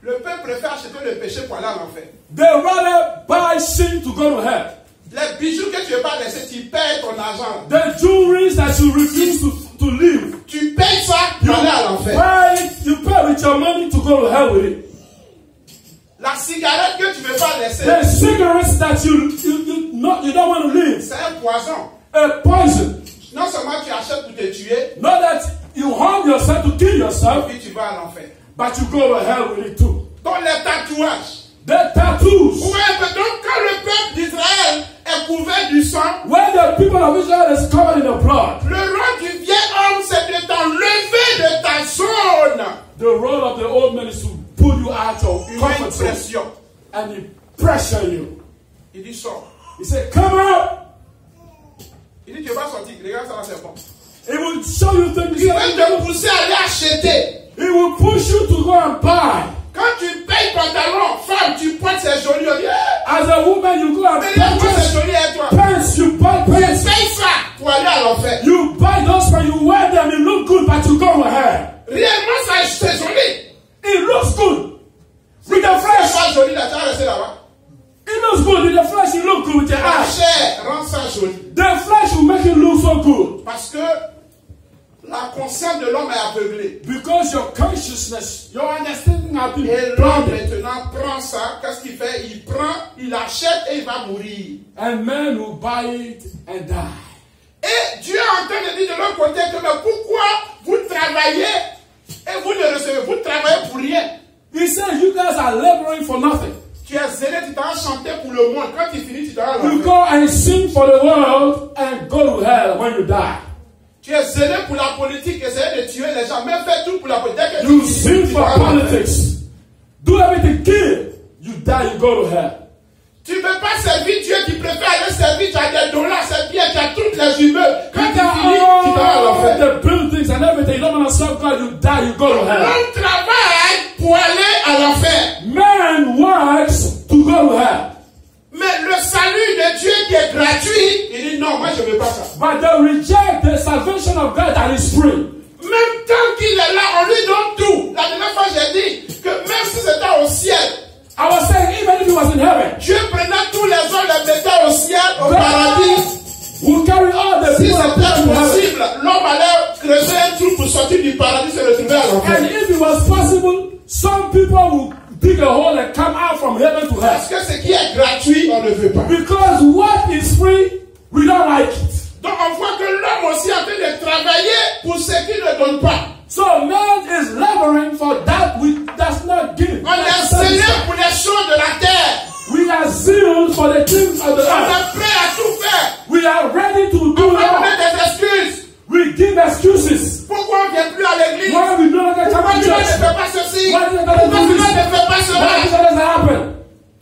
Le peuple préfère acheter le péché pour aller à l'enfer. They rather buy sin to go to hell. Les bijoux que tu ne veux pas laisser, tu payes ton argent. The jewelries that you refuse to leave, Tu payes ça pour aller à l'enfer. you pay with your money to go to hell with it. La cigarette que tu ne veux pas laisser, The cigarettes that you don't want to leave, c'est un poison. a poison. Non seulement tu achètes pour te tuer, Not that you harm yourself to kill yourself, puis tu vas à l'enfer. but you go to hell with it too. Donc les tatouages. The tattoos. Ouais, donc quand le peuple d'Israël est couvert du sang, When the people of Israel is covered in the blood, le rôle du vieil homme, c'est de t'enlever de ta zone. the role of the old man is to pull you out of Une comfort zone pression. and he pressure you. Il dit sors. He said, come out. Il dit tu vas sortir. Regarde ça, c'est bon. He will show you things. Il va te pousser à aller acheter. He will push you to go and buy. Quand tu payes pantalon, femme, tu pointes ses jolis. On dit, As a woman, you go and mais là, moi, c'est purchase joli à toi. pants. You buy Tu pants. payes ça pour aller à l'enfer. You buy those when you wear them. It look good, but you go to hell. Réellement, ça, c'est joli. It looks good with the C'est flesh. pas joli, là, tu vas rester là-bas. It looks good with the flesh. It look good with your La eyes. chair rend ça joli. The flesh will make it look so good Parce que la conscience de l'homme est aveuglée. because your consciousness, your understanding has been Et l'homme blinded. maintenant prend ça. Qu'est-ce qu'il fait? Il prend, il achète et il va mourir. And man will buy it and die. Et Dieu est en train de dire de l'autre côté que mais pourquoi vous travaillez et vous ne recevez, vous travaillez pour rien. He said, you guys are laboring for nothing. Tu es zélé, tu t'en chanter pour le monde. Quand tu finis, tu t'en You vas. go and sing for the world and go to hell when you die. Tu es zélé pour la politique, essayer de tuer les gens, même fais tout pour la politique. Dès que You tu sing finis, tu for vas à l'enfer. politics. Do everything, kill. You die, you go to hell. Tu ne veux pas servir Dieu, tu préfères aller servir, tu as des dollars, c'est bien, tu as toutes les immeubles. Quand tu finis, tu vas à l'enfer. The buildings and everything, you don't want to serve God, you die, you go to hell. On travaille pour aller à l'enfer. Man works to go to hell. Mais le salut de Dieu qui est gratuit, il dit non, moi je ne veux pas ça. But they reject the salvation of God that is free. Même tant qu'il est là, on lui donne tout. La dernière fois, j'ai dit que même si c'était au ciel, I was saying, even if he was in heaven, Dieu prenait tous les hommes, les mettait au ciel, au paradis. will carry all the Si people of God c'était to heaven. possible, l'homme allait creuser un trou pour sortir du paradis et se retrouver à l'enfer. And if it was possible, some people will dig a hole and come out from heaven to Parce hell. que ce qui est gratuit, on ne veut pas. Because what is free, we don't like it. Donc on voit que l'homme aussi est en train de travailler pour ce qu'il ne donne pas. So man is laboring for that which does not give. On est scellé pour les for the things of the On earth. est prêt à tout faire. We are ready to On do va donner that. des excuses. We give excuses. Pourquoi on ne vient plus à l'église? Why we no longer Pourquoi come to cela ne church? fait pas ceci? Why did Pourquoi that do cela this? ne fait pas Why cela? did that happen?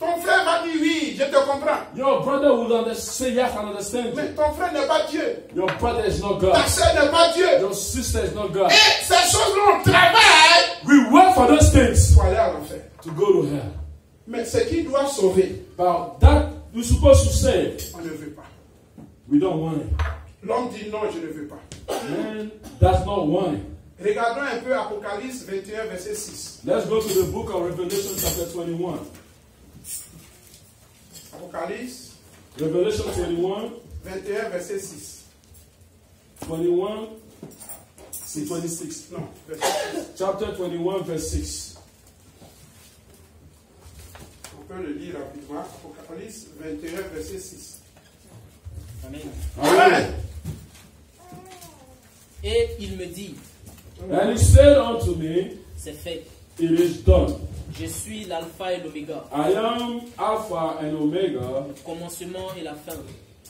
Ton frère va dire oui, je te comprends. Your brother will say yes and understand Mais you. ton frère n'est pas Dieu. Your brother is not Ta God. soeur n'est pas Dieu. Your sister is not God. Et ces choses-là, on travaille We work for those things pour aller à l'enfer. to go to hell. Mais ce qui doit sauver, But that we're supposed to say, on ne veut pas. we don't want it. L'homme dit non, je ne veux pas. Man, that's not want it. Regardons un peu Apocalypse 21, verset 6. Let's go to the book of Revelation chapter 21. Apocalypse Revelation 21, 21, verset 6. 21 to 26. Non, verset 6. Chapter 21, verse 6. On peut le lire rapidement. Apocalypse 21, verset 6. Amen. Amen. Et il me dit, And he said unto me, c'est fait. it is done. Je suis l'alpha et l'oméga, I am Alpha and Omega, le commencement et la fin.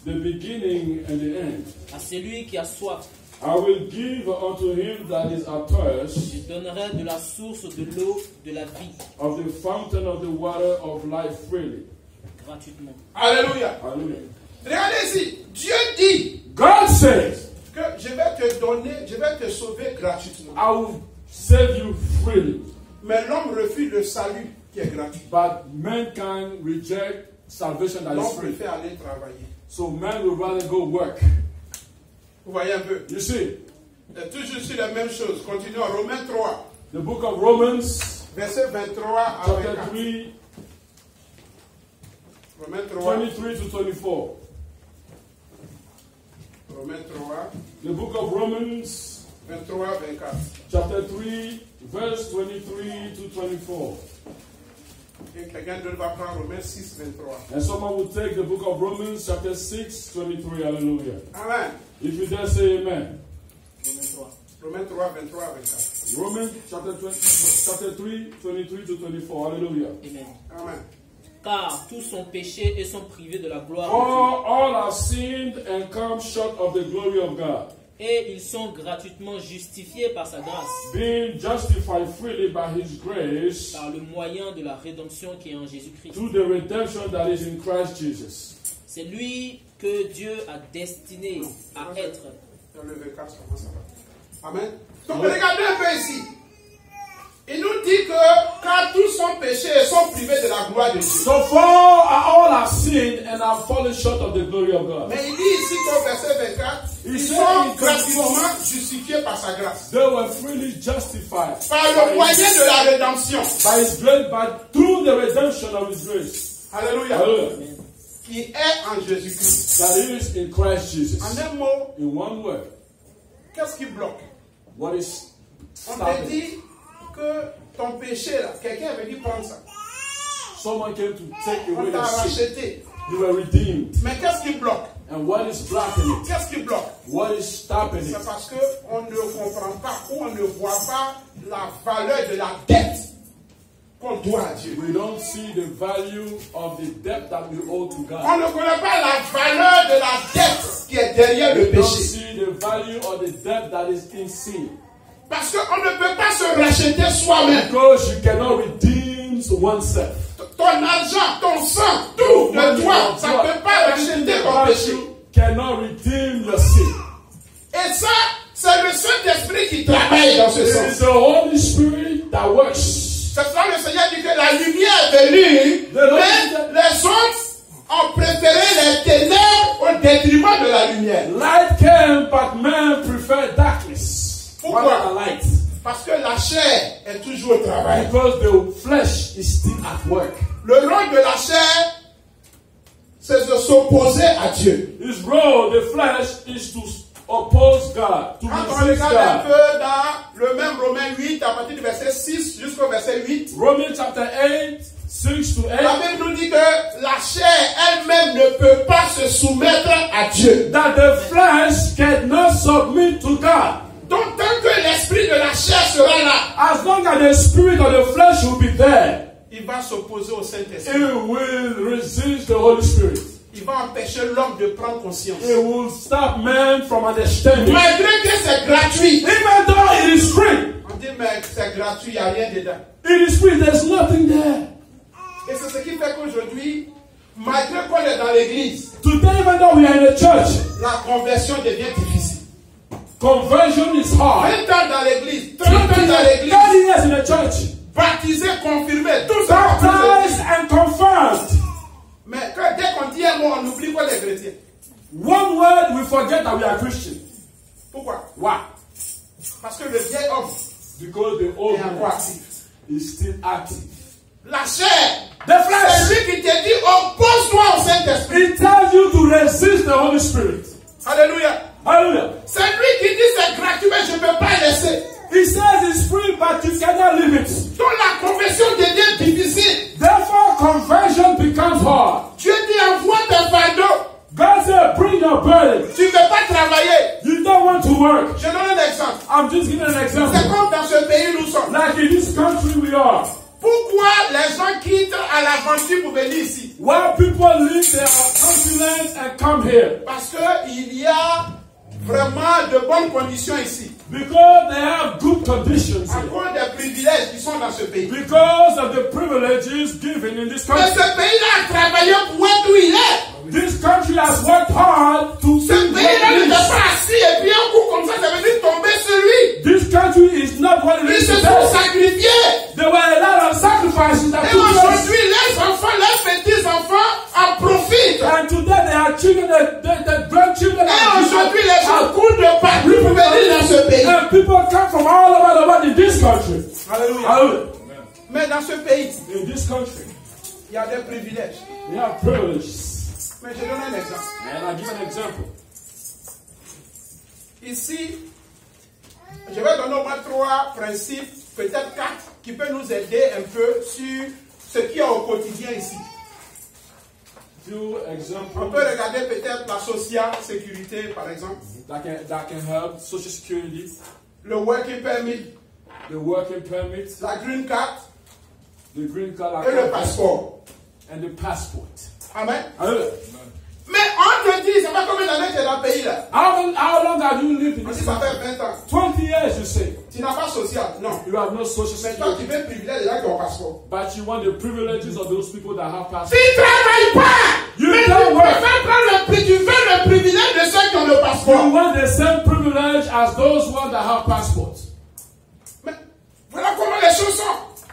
the beginning and the end. À celui qui a soif, I will give unto him that is athirst je donnerai de la source de l'eau de la vie, of the fountain of the water of life freely. gratuitement. Alléluia. Hallelujah. Regardez ici. Dieu dit God says, que je vais te donner, je vais te sauver gratuitement. I will save you freely. Mais l'homme refuse le salut qui est gratuit. But mankind reject salvation that is L'homme free. préfère aller travailler. So man would rather go work. Vous voyez un peu. You see, C'est toujours sur la même chose. Continuons. Romains 3, the book of Romans, verset 23 à chapter 24. 3, Romains 3, 23 to 24. Romains 3, The book of Romans, 23, 24. chapter 3, verse 23 to 24. Et quelqu'un d'autre va prendre Romains 6, 23. And someone will take the book of Romans, chapter 6, 23. Hallelujah. Amen. If you dare say amen. Romains 3, 23 à 24. Romans chapter 3, 23 to 24. Hallelujah. Amen. Amen. Car tous sont péchés et sont privés de la gloire de All have sinned and come short of the glory of God, Dieu. Et ils sont gratuitement justifiés par sa grâce, being justified freely by his grace par le moyen de la rédemption qui est en Jésus-Christ. through the redemption that is in Christ Jesus. C'est lui que Dieu a destiné à être. Dans le 24, comment ça va? Amen. Donc regardez un peu ici. Il nous dit que car tous sont péchés et sont privés de la gloire de Dieu. So far, all have sinned and have fallen short of the glory of God. Mais il dit ici qu'au verset 24, Il ils dit, sont il gratuitement justifiés par sa grâce. They were freely justified Par le moyen de la rédemption. by his grace, but through the redemption of his grace. Alléluia. Hallelujah. Qui est en Jésus-Christ. That is in Christ Jesus. En un mot, In one word, qu'est-ce qui bloque? what is On te stopping? dit que ton péché là, quelqu'un avait dit prendre ça. Someone came to take On away t'a your sin. racheté. You were redeemed. Mais qu'est-ce qui bloque? And what is blocking it? Qu'est-ce qui bloque? What is stopping it? C'est parce qu'on ne comprend pas ou on ne voit pas la valeur de la dette qu'on doit à Dieu. We don't see the value of the debt that we owe to On God. ne connaît pas la valeur de la dette qui est derrière le We don't péché. see the value of the debt that is in sin. Parce qu'on ne peut pas se racheter soi-même. Because you cannot redeem oneself. Ton argent, ton sang, tout de toi, ça ne peut pas racheter ton péché. You cannot redeem your sin. Et ça, c'est le Saint-Esprit qui travaille dans ce It is sens. the Holy Spirit that works. C'est pourquoi le Seigneur dit que la lumière est venue, mais les hommes ont préféré les ténèbres au détriment de la lumière. Light came, but man preferred darkness. Pourquoi? rather than light. Parce que la chair est toujours au travail. Because the flesh is still at work. Le rôle de la chair, c'est de s'opposer à Dieu. His role, the flesh, is to oppose God, to Quand on resist regarde un God. peu dans le même Romains 8, à partir du verset 6 jusqu'au verset 8, Romans chapter 8, 6 to 8. la Bible nous dit que la chair elle-même ne peut pas se soumettre à Dieu. That the flesh cannot submit to God. Donc tant que l'esprit de la chair sera là, As long as the spirit of the flesh will be there, il va s'opposer au Saint-Esprit. It will resist the Holy Spirit. Il va empêcher l'homme de prendre conscience. It will stop man from understanding. Malgré que c'est gratuit. Even though it is free. On dit, mais c'est gratuit, il n'y a rien dedans. It is free, there's nothing there. Et c'est ce qui fait qu'aujourd'hui, malgré qu'on est dans l'église, Today, even though we are in a church, la conversion devient difficile. conversion is 20 hard. ans dans l'église, 30 ans dans l'église, 30 years in a church, baptisé, confirmé, tout ça. baptized and confirmed. Mais dès qu'on dit un mot, on oublie quoi les chrétiens. One word, we forget that we are Christian. Pourquoi? Why? Parce que le vieil homme Because the old est encore man actif. is still active. La chair, The flesh, c'est lui qui te dit oppose-toi au Saint-Esprit. it tells you to resist the Holy Spirit. Alléluia. Hallelujah. C'est lui qui dit c'est gratuit, mais je ne peux pas laisser. He says it's free, but you cannot leave it. Donc la conversion devient difficile. Therefore, conversion becomes hard. Dieu dit envoie tes fardeaux. God said, bring your burden. Tu ne veux pas travailler. You don't want to work. Je donne un exemple. I'm just giving an C'est example. comme dans ce pays où nous sommes. Like in this country we are. Pourquoi les gens quittent à l'aventure pour venir ici? Why people leave their continent and come here? Parce qu'il y a vraiment de bonnes conditions ici. Because they have good conditions À here. cause des privilèges qui sont dans ce pays. Because of the privileges given in this Mais country. ce pays-là a travaillé pour être où il est. This country has worked hard to Ce be pays-là what ne it n'est is. pas assis et puis un coup comme ça veut dire tomber sur lui. This country is not what it Ils is se sont today. sacrifiés. There were a lot of sacrifices that Et took place. aujourd'hui, les enfants, les petits-enfants en profitent. And today they are children, the grandchildren Et are aujourd'hui, les gens courent de partout pour venir dans ce pays. and people come from all over the world in this country. Alléluia. Hallelujah. Mais dans ce pays, In this country, il y a des privilèges. we have privileges. Mais je donne un exemple. And I'll give an example. Ici, je vais donner au moins 3 principes, peut-être 4, qui peuvent nous aider un peu sur ce qui est au quotidien ici. Few On examples peut regarder peut-être la social sécurité, par exemple, that can help social security, le working permit, the working permit, la green card the green card, et le passeport. and the passport. Amen. Hallelujah. Mais on te dit, ça fait combien d'années que tu es dans le pays là? How long have you lived in On dit this ça country? fait 20 ans. 20 years, you say. Tu n'as pas social, non. You have no social Mais toi, tu security. veux privilège des gens qui ont passeport. But you want the privileges of those people that have Tu passports. ne travailles pas! You Mais tu don't work. préfères prendre tu veux le privilège de ceux qui ont le You passeport. want the same privilege as those ones that have passports. Mais voilà comment les choses sont.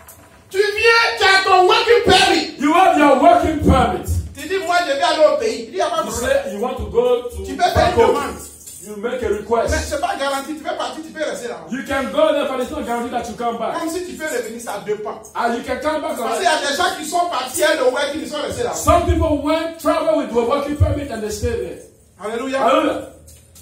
Tu viens, tu as ton working permit. You have your working permit. Tu dis, moi je vais aller au pays. Il n'y a pas de You problème. say you want to go to Tu peux faire une Bangkok. demande. You make a Mais request. ce n'est pas garanti. Tu peux partir, tu peux rester là. You can go there, but it's not guaranteed that you come back. Comme si tu peux revenir, ça dépend. And you can come back. Parce qu'il y a des gens qui sont partis à le working, ils sont restés là. Some people went travel with a working permit and they stay there. Alléluia. Hallelujah.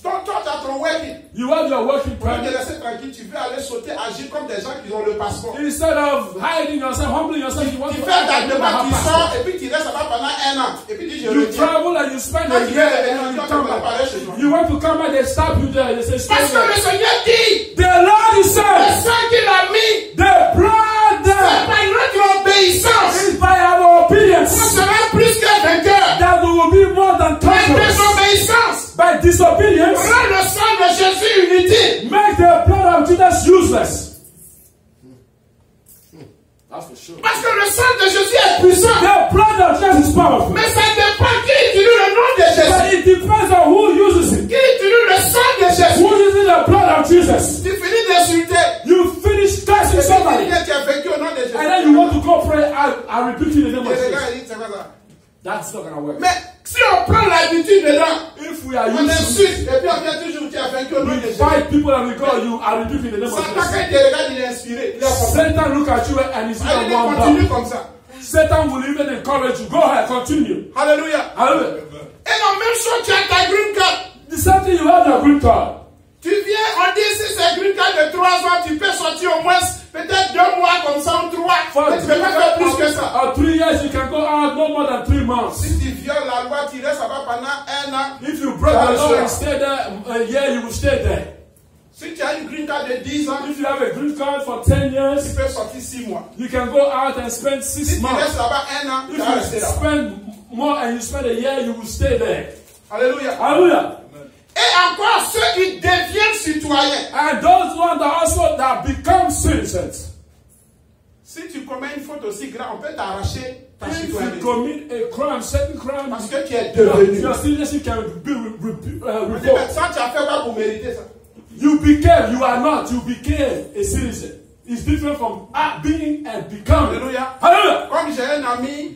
Donc toi, tu as ton working. You have your working Pour te permit. laisser tranquille, tu veux aller sauter, agir comme des gens qui ont le passeport. Instead of hiding yourself, humbling yourself, you want Tu to fais ta act like you demande, have tu passport. sors, et puis tu restes là-bas pendant 1 an. Et puis tu dis, je You reviens. travel and you spend a Quand tu year viens and you revenir, come tu vas parler back. chez toi. You want to come back, they stop you there. They say, stay Parce que le there. Seigneur dit, The Lord is le saying, sang qu'il a mis, the blood c'est there par notre obéissance. is by our On obedience sera plus que vainqueur. that we will be more than Par conquerors. désobéissance, By disobedience, rend le sang de Jésus inutile. make the blood of Jesus useless. That's for sure. Parce que le sang de Jésus est puissant. The blood of Jesus is powerful. Mais ça dépend qui utilise le nom de Jésus. But it depends on who uses it. Qui utilise le sang de Jésus. Who uses the blood of Jesus? Tu finis d'insulter. You finish cursing Et puis tu somebody. dis que tu as vaincu au nom de Jésus. And then you want to go pray, I rebuke you in the name Et of les gars, Jesus. ils disent, c'est quoi ça? That's not going to work. Mais si on prend l'habitude dedans, If we are on used insulte, et puis on vient toujours, tu as vaincu au nom de to Jésus. fight people and we go, you are rebuke in the name of Satan, Jesus. quand il te regarde, il est inspiré. Il est content. Satan look at you and he's Allez, going to continue one comme ça. Satan will even encourage you. Go ahead, continue. Alléluia. Hallelujah. Et la même chose, tu as ta green card. The same thing, you have your green card. Tu viens, on dit si c'est green card de 3 ans, tu peux sortir au moins peut-être 2 mois comme ça ou 3. For Mais tu ne peux pas faire plus que ça. 3 years, you can go out no more than 3 months. Si tu violes la loi, tu restes là-bas pendant 1 an. If you break the law and stay there a year, you will stay there. Si tu as une green card de 10 ans, If you have a green card for 10 tu years, peux sortir 6 mois. you can go out and spend 6 Si tu months. restes là-bas 1 an, tu If vas rester you là-bas. spend more and you spend a year, you will stay there. Alléluia. Hallelujah. Et encore ceux qui deviennent citoyens. And those ones that also that become citizens. Si tu commets une faute aussi grave, on peut t'arracher ta If you citoyenneté. commit a crime, certain crime, Parce que tu es devenu. your citizenship can be Mais revoked. ça, tu as fait quoi pour mériter ça? You are not, you became a citizen. It's different from being and becoming. Alléluia. Hallelujah. Comme j'ai un ami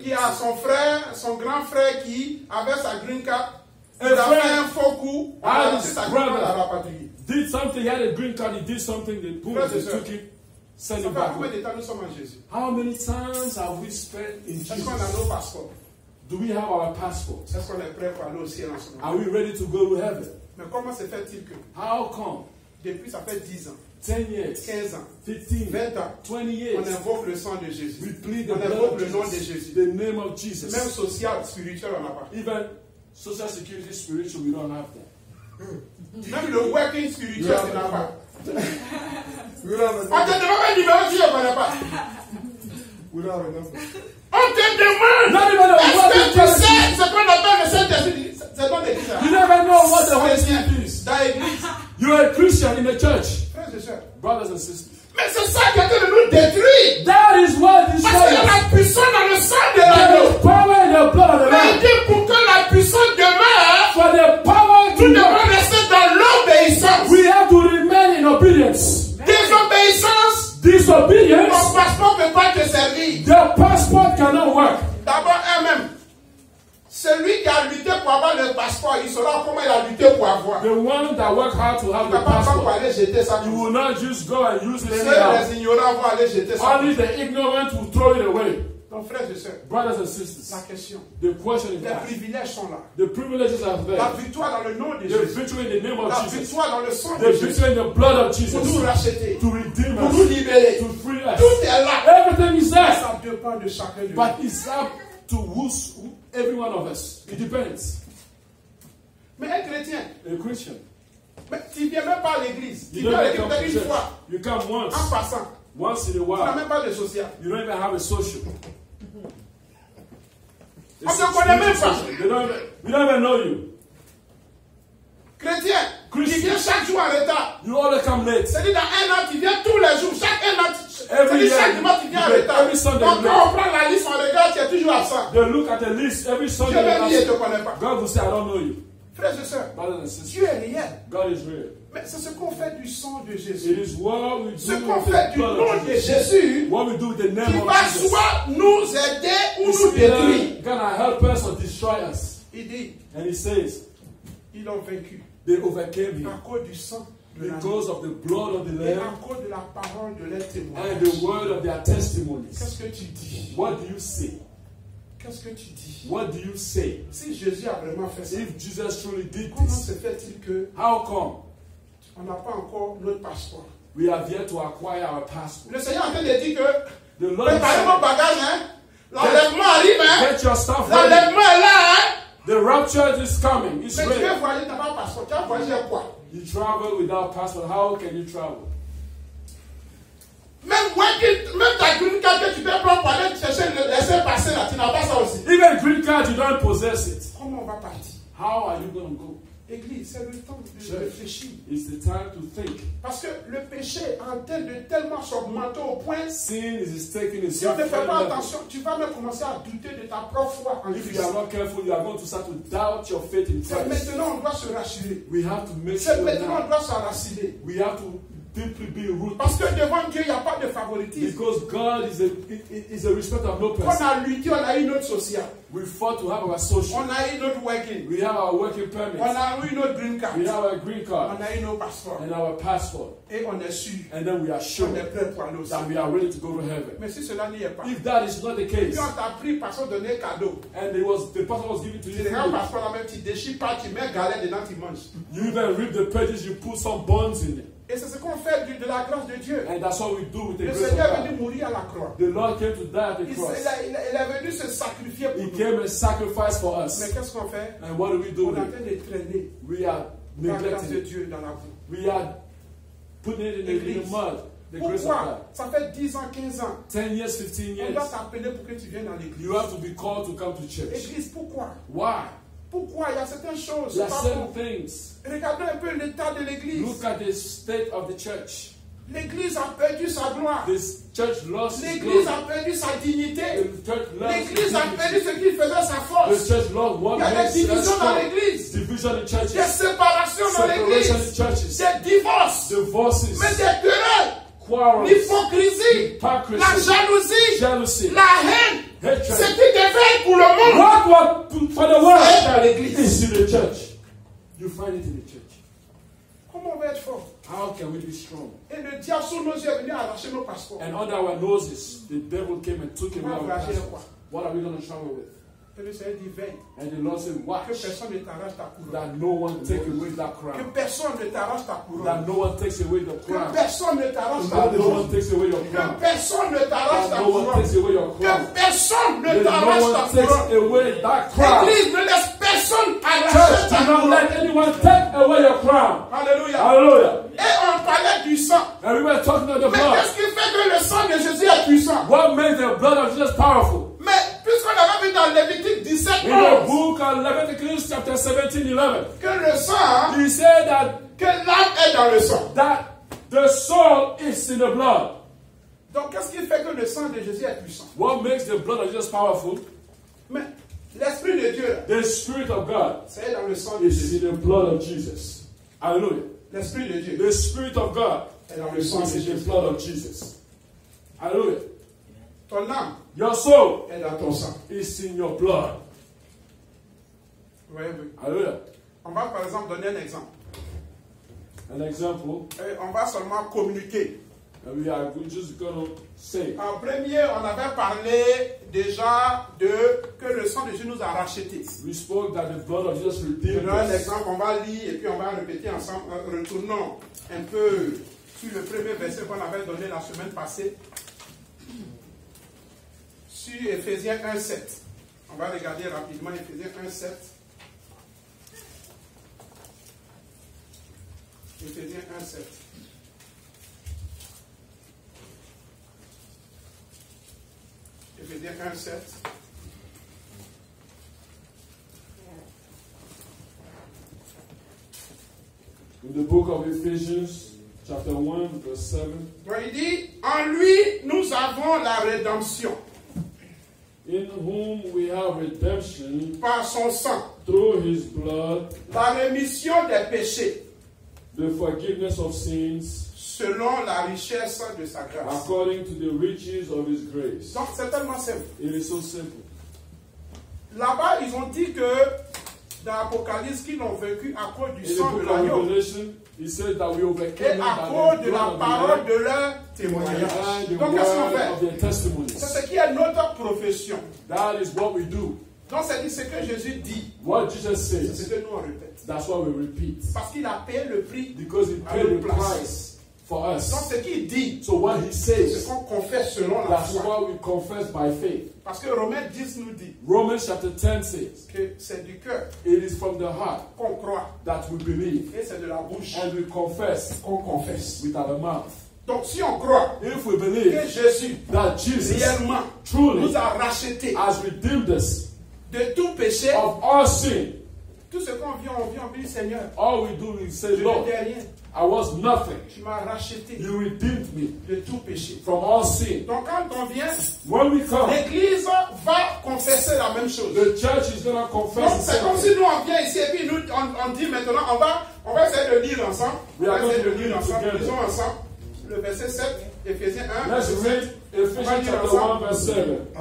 qui a son frère, son grand frère qui avait sa green card, il a fait un faux coup, on a laissé sa green card à la patrie. Did something, he had a green card, he did something, they boom, Frères et they sœurs, took it, sent Ça it fait back. combien de temps nous sommes en Jésus? How many times have we spent in Est-ce qu'on a Jesus? nos passeports? Do we have our passports? Est-ce qu'on est prêt pour aller au ciel en ce moment? Are we ready to go to heaven? Mais comment se fait-il que How come? depuis ça fait 10 ans, 10 years, 15 ans, 15, 20 ans, 20 on years, invoque le sang de Jésus. we plead the On blood invoque of le nom de Jesus, Jésus. the name of Jesus. Même social, spirituel, on n'a pas. Even social security, spiritual, we don't have that. Même le working spirituel, tu n'as pas. We don't have On te enough. demande un numéro, tu ne connais pas. We don't have enough. On te demande. Not even a word Est-ce que tu of sais ce qu'on appelle le Saint-Esprit? C'est dans l'église. You never know what the Holy Spirit is. Dans l'église. You're a Christian in the church, Frères et sœurs. brothers and sisters. Mais c'est ça qui a été de nous détruire. That is what this Parce qu'il y a is. la puissance dans le sang de There l'agneau. is power in the blood of the Mais il Lamb. dit pour que la puissance demeure, For the power nous to devons rester dans l'obéissance. we have to remain in obedience. Désobéissance, Disobedience, ton passeport ne peut pas te servir. the passport cannot work. D'abord, elle-même. Celui qui a lutté pour avoir le passeport, il saura comment il a lutté pour avoir. The one that work hard to have Il the ne va pas prendre pour passport, aller jeter ça. you will not just go and use it Seuls anyhow. les ignorants vont aller jeter ça. Only the ignorant will throw it away. Donc, frères et sœurs, Brothers and la sisters, question. the question is Les that privilèges sont là. the privileges are La there. victoire dans le nom de The Jésus. victory in the name La of Jesus. victoire dans le sang The de Jésus. victory in the blood of Pour nous Jesus. racheter. To redeem Pour nous us. libérer. To free us. Tout est là. Everything is there. Ça dépend de chacun de nous. But it's up to every one of us. It depends. Mais un chrétien, A Christian. mais tu ne viens même pas à l'église. Tu You viens à don't l'église come to peut-être une church. fois, You come en once. passant. Once in a Tu n'as while. même pas de social. You don't even have a social. On ne connaît même pas. We don't even know you. Chrétien, tu Christian. viens chaque jour en retard. You always come late. C'est-à-dire dans un an, tu viens tous les jours. Chaque un an, Every c'est-à-dire chaque year, dimanche, tu viens en you- retard. every Sunday Donc you quand on prend la liste, on regarde, tu es toujours absent. They look at the list every Dieu Sunday. même dit, je ne te and connais pas. God will say, I don't know you. Frères et sœurs, Brothers and sisters, Dieu est réel. God is real. Mais c'est ce qu'on fait du sang de It Jésus. is what we do Ce with qu'on fait the du blood nom of de Jesus. Jésus, What we do with the qui name of va Jesus. soit nous aider ou Is nous détruire. either gonna help us or destroy us. Il dit, And he says, ils l'ont vaincu they overcame him à cause du sang de l'agneau because of the blood of the et Lamb à cause de la parole de leur and témoignage. the word of their testimonies. Qu'est-ce que tu dis? What do you say? Qu'est-ce que tu dis? What do you say? Si Jésus a vraiment fait ça, If Jesus truly did comment this, se fait-il que how come on n'a pas encore notre passeport? we have yet to acquire our passport? Le Seigneur est en train de dire que The Lord is préparez vos saying, bagages, hein? L'enlèvement arrive, hein? get your stuff ready. L'enlèvement est là, hein? The rapture is coming. It's Mais tu veux ready. voyager, tu n'as pas de passeport. Tu vas voyager à quoi? You travel without passport. How can you travel? Même ta green card que tu peux prendre pour aller chercher le laisser passer là, tu n'as pas ça aussi. Even green card, you don't possess it. Comment on va partir? How are you going to go? Église, c'est le temps de Church. réfléchir. It's the time to think. Parce que le péché est en train de tellement s'augmenter au point, Sin is taking its si on ne fait pas level. attention, tu vas même commencer à douter de ta propre foi en If Christ. you are not careful, you are going to start to doubt your faith in C'est Christ. maintenant on doit se rassurer. We have to make C'est sure maintenant on now. doit s'enraciner. We have to deeply be rooted. Parce que devant Dieu, il n'y a pas de favoritisme. Because God is a respect of no On person. a lutté, on a eu notre social. We fought to have our social. On a eu notre working. We have our working On permit. a eu notre green card. We have our green card On a eu nos passeports. and our passport. Et on est sûr. And then we are On sure est prêt pour aller au that ciel. we are ready to go to heaven. Mais si cela n'y est pas, If that is not the puis case, on t'a pris parce qu'on donnait cadeau. and the passport was given to Tu you, regardes le passeport là même, tu déchires pas, tu mets galette dedans, tu manges. you even reap the pages, you put some bones in it. Et c'est ce qu'on fait de la grâce de Dieu. And that's what we do with the Le grace of Seigneur est venu God. mourir à la croix. The Lord came to die at the Il cross. est venu se sacrifier pour He nous. came and sacrificed for Mais us. qu'est-ce qu'on fait? And what do we do On with est en it? train de traîner We are la grâce de neglecting it. Dieu dans la boue. We are putting it in the mud. The grace of Pourquoi? God. Ça fait 10 ans, 15 ans. 10 years, 15 On doit years. t'appeler pour que tu viennes dans l'église. You have to be called to come to church. Église, pourquoi? Why? Pourquoi? Il y a certaines choses. There are c'est pas certain bon. things. Regardez un peu l'état de l'église. Look at the state of the church. L'église a perdu sa gloire. This church lost its L'église glory. a perdu sa dignité. The church lost its L'église a perdu dignity. ce qui faisait sa The force. church lost what Il y a makes des it divisions dans strong. l'église. Division in Des churches. séparations dans Separation in l'église. churches. Des divorces. Divorces. Mais des querelles. Quarrels. L'hypocrisie. Hypocrisy. La jalousie. Jealousy. La haine. Hatred. Ce qui devait pour le monde. What for the C'est world dans l'église. is in the church. You find it in the church. Comment on va être fort? How can we be strong? Et le diable sous nos yeux est venu arracher nos passeports. And under our noses, the devil came and took away Comment our voyager passports. What are we going to travel with? Et le Seigneur dit, veille. And the Lord said, Que watch personne ne t'arrache ta couronne. that no one take away that Que crown. personne ne t'arrache ta couronne. That no one takes away the Que crown. personne ne t'arrache ta That no couronne. one takes away your Que crown. personne ne t'arrache That ta no one couronne. takes away your Que crown. personne ne That no t'arrache ta one takes couronne. away that crown. Église, ne laisse personne arracher Church, ta do not couronne. let anyone take away your crown. Alléluia. Hallelujah. Et on parlait du sang. And we were talking about the Mais blood. qu'est-ce qui fait que le sang de Jésus est puissant? What made the blood of Jesus powerful? Mais puisqu'on avait vu dans Lévitique 17, In the book of Leviticus chapter 17:11, que le sang, he said that que l'âme est dans le sang. the soul is in the blood. Donc qu'est-ce qui fait que le sang de Jésus est puissant? What makes the blood of Jesus powerful? Mais l'Esprit de Dieu, The Spirit of God c'est dans le sang de is Jésus. in the blood of Jesus. Hallelujah. L'Esprit de Dieu The Spirit of God est dans le sang is de in the Jésus. blood of Jesus. Hallelujah. Ton âme Your soul est dans ton sang. is in your blood. Vous voyez? Hallelujah. On va par exemple donner un exemple. An example, On va seulement communiquer. and we are just going to say. En premier, on avait parlé déjà de que le sang de Jésus nous a rachetés. We spoke that the blood of Jesus Je redeemed donne un us. exemple, on va lire et puis on va répéter ensemble. Retournons un peu sur le premier verset qu'on avait donné la semaine passée. Sur Éphésiens 1,7. On va regarder rapidement Éphésiens 1,7. Éphésiens 1,7. Éphésiens 1,7. In the book of Ephesians, chapter 1, verse 7, Donc il dit, en lui nous avons la rédemption in whom we have redemption par son sang, through his blood, la rémission des péchés, the forgiveness of sins, selon la richesse de sa grâce. according to the riches of his grace. Donc c'est tellement simple. It is so simple. Là-bas, ils ont dit que dans l'Apocalypse, qu'ils l'ont vécu à cause du In the sang de book of l'agneau Revelation, he said that we et overcame them à by cause the de la blood of the parole Lamb de leur témoignage. and the Donc qu'est-ce qu'on word of fait? their testimonies. C'est ce qui est notre profession. That is what we do. Donc c'est ce que Jésus dit, What Jesus c'est ce says, que nous on répète. that's what we repeat. Parce qu'il a payé le prix. Because he À paid notre the place. price for Donc us. ce qu'il dit, So what he c'est ce says, qu'on confesse selon la that's foi. what we confess by faith. Parce que Romains 10 nous dit Romans chapter 10 says, que c'est du cœur it is from the heart qu'on croit that we believe et c'est de la bouche and we confess qu'on confesse. with our mouth. Donc si on croit If we que believe Jésus that Jesus réellement truly nous a rachetés has redeemed us de tout péché, of all sin, tout ce qu'on vient, on dit Seigneur, all we do is say, je Lord, n'étais rien, I was nothing. tu m'as racheté You redeemed me de tout péché. from all sin. Donc quand on vient, When we come, l'Église va confesser la même chose. the church is going to Donc confess the c'est same comme thing. si nous on vient ici et puis nous on dit maintenant, on va essayer de lire ensemble. On va essayer de lire ensemble. Lisons ensemble le verset 7, Éphésiens 1. Let's verset 7. read Ephesians chapter 1 verse 7.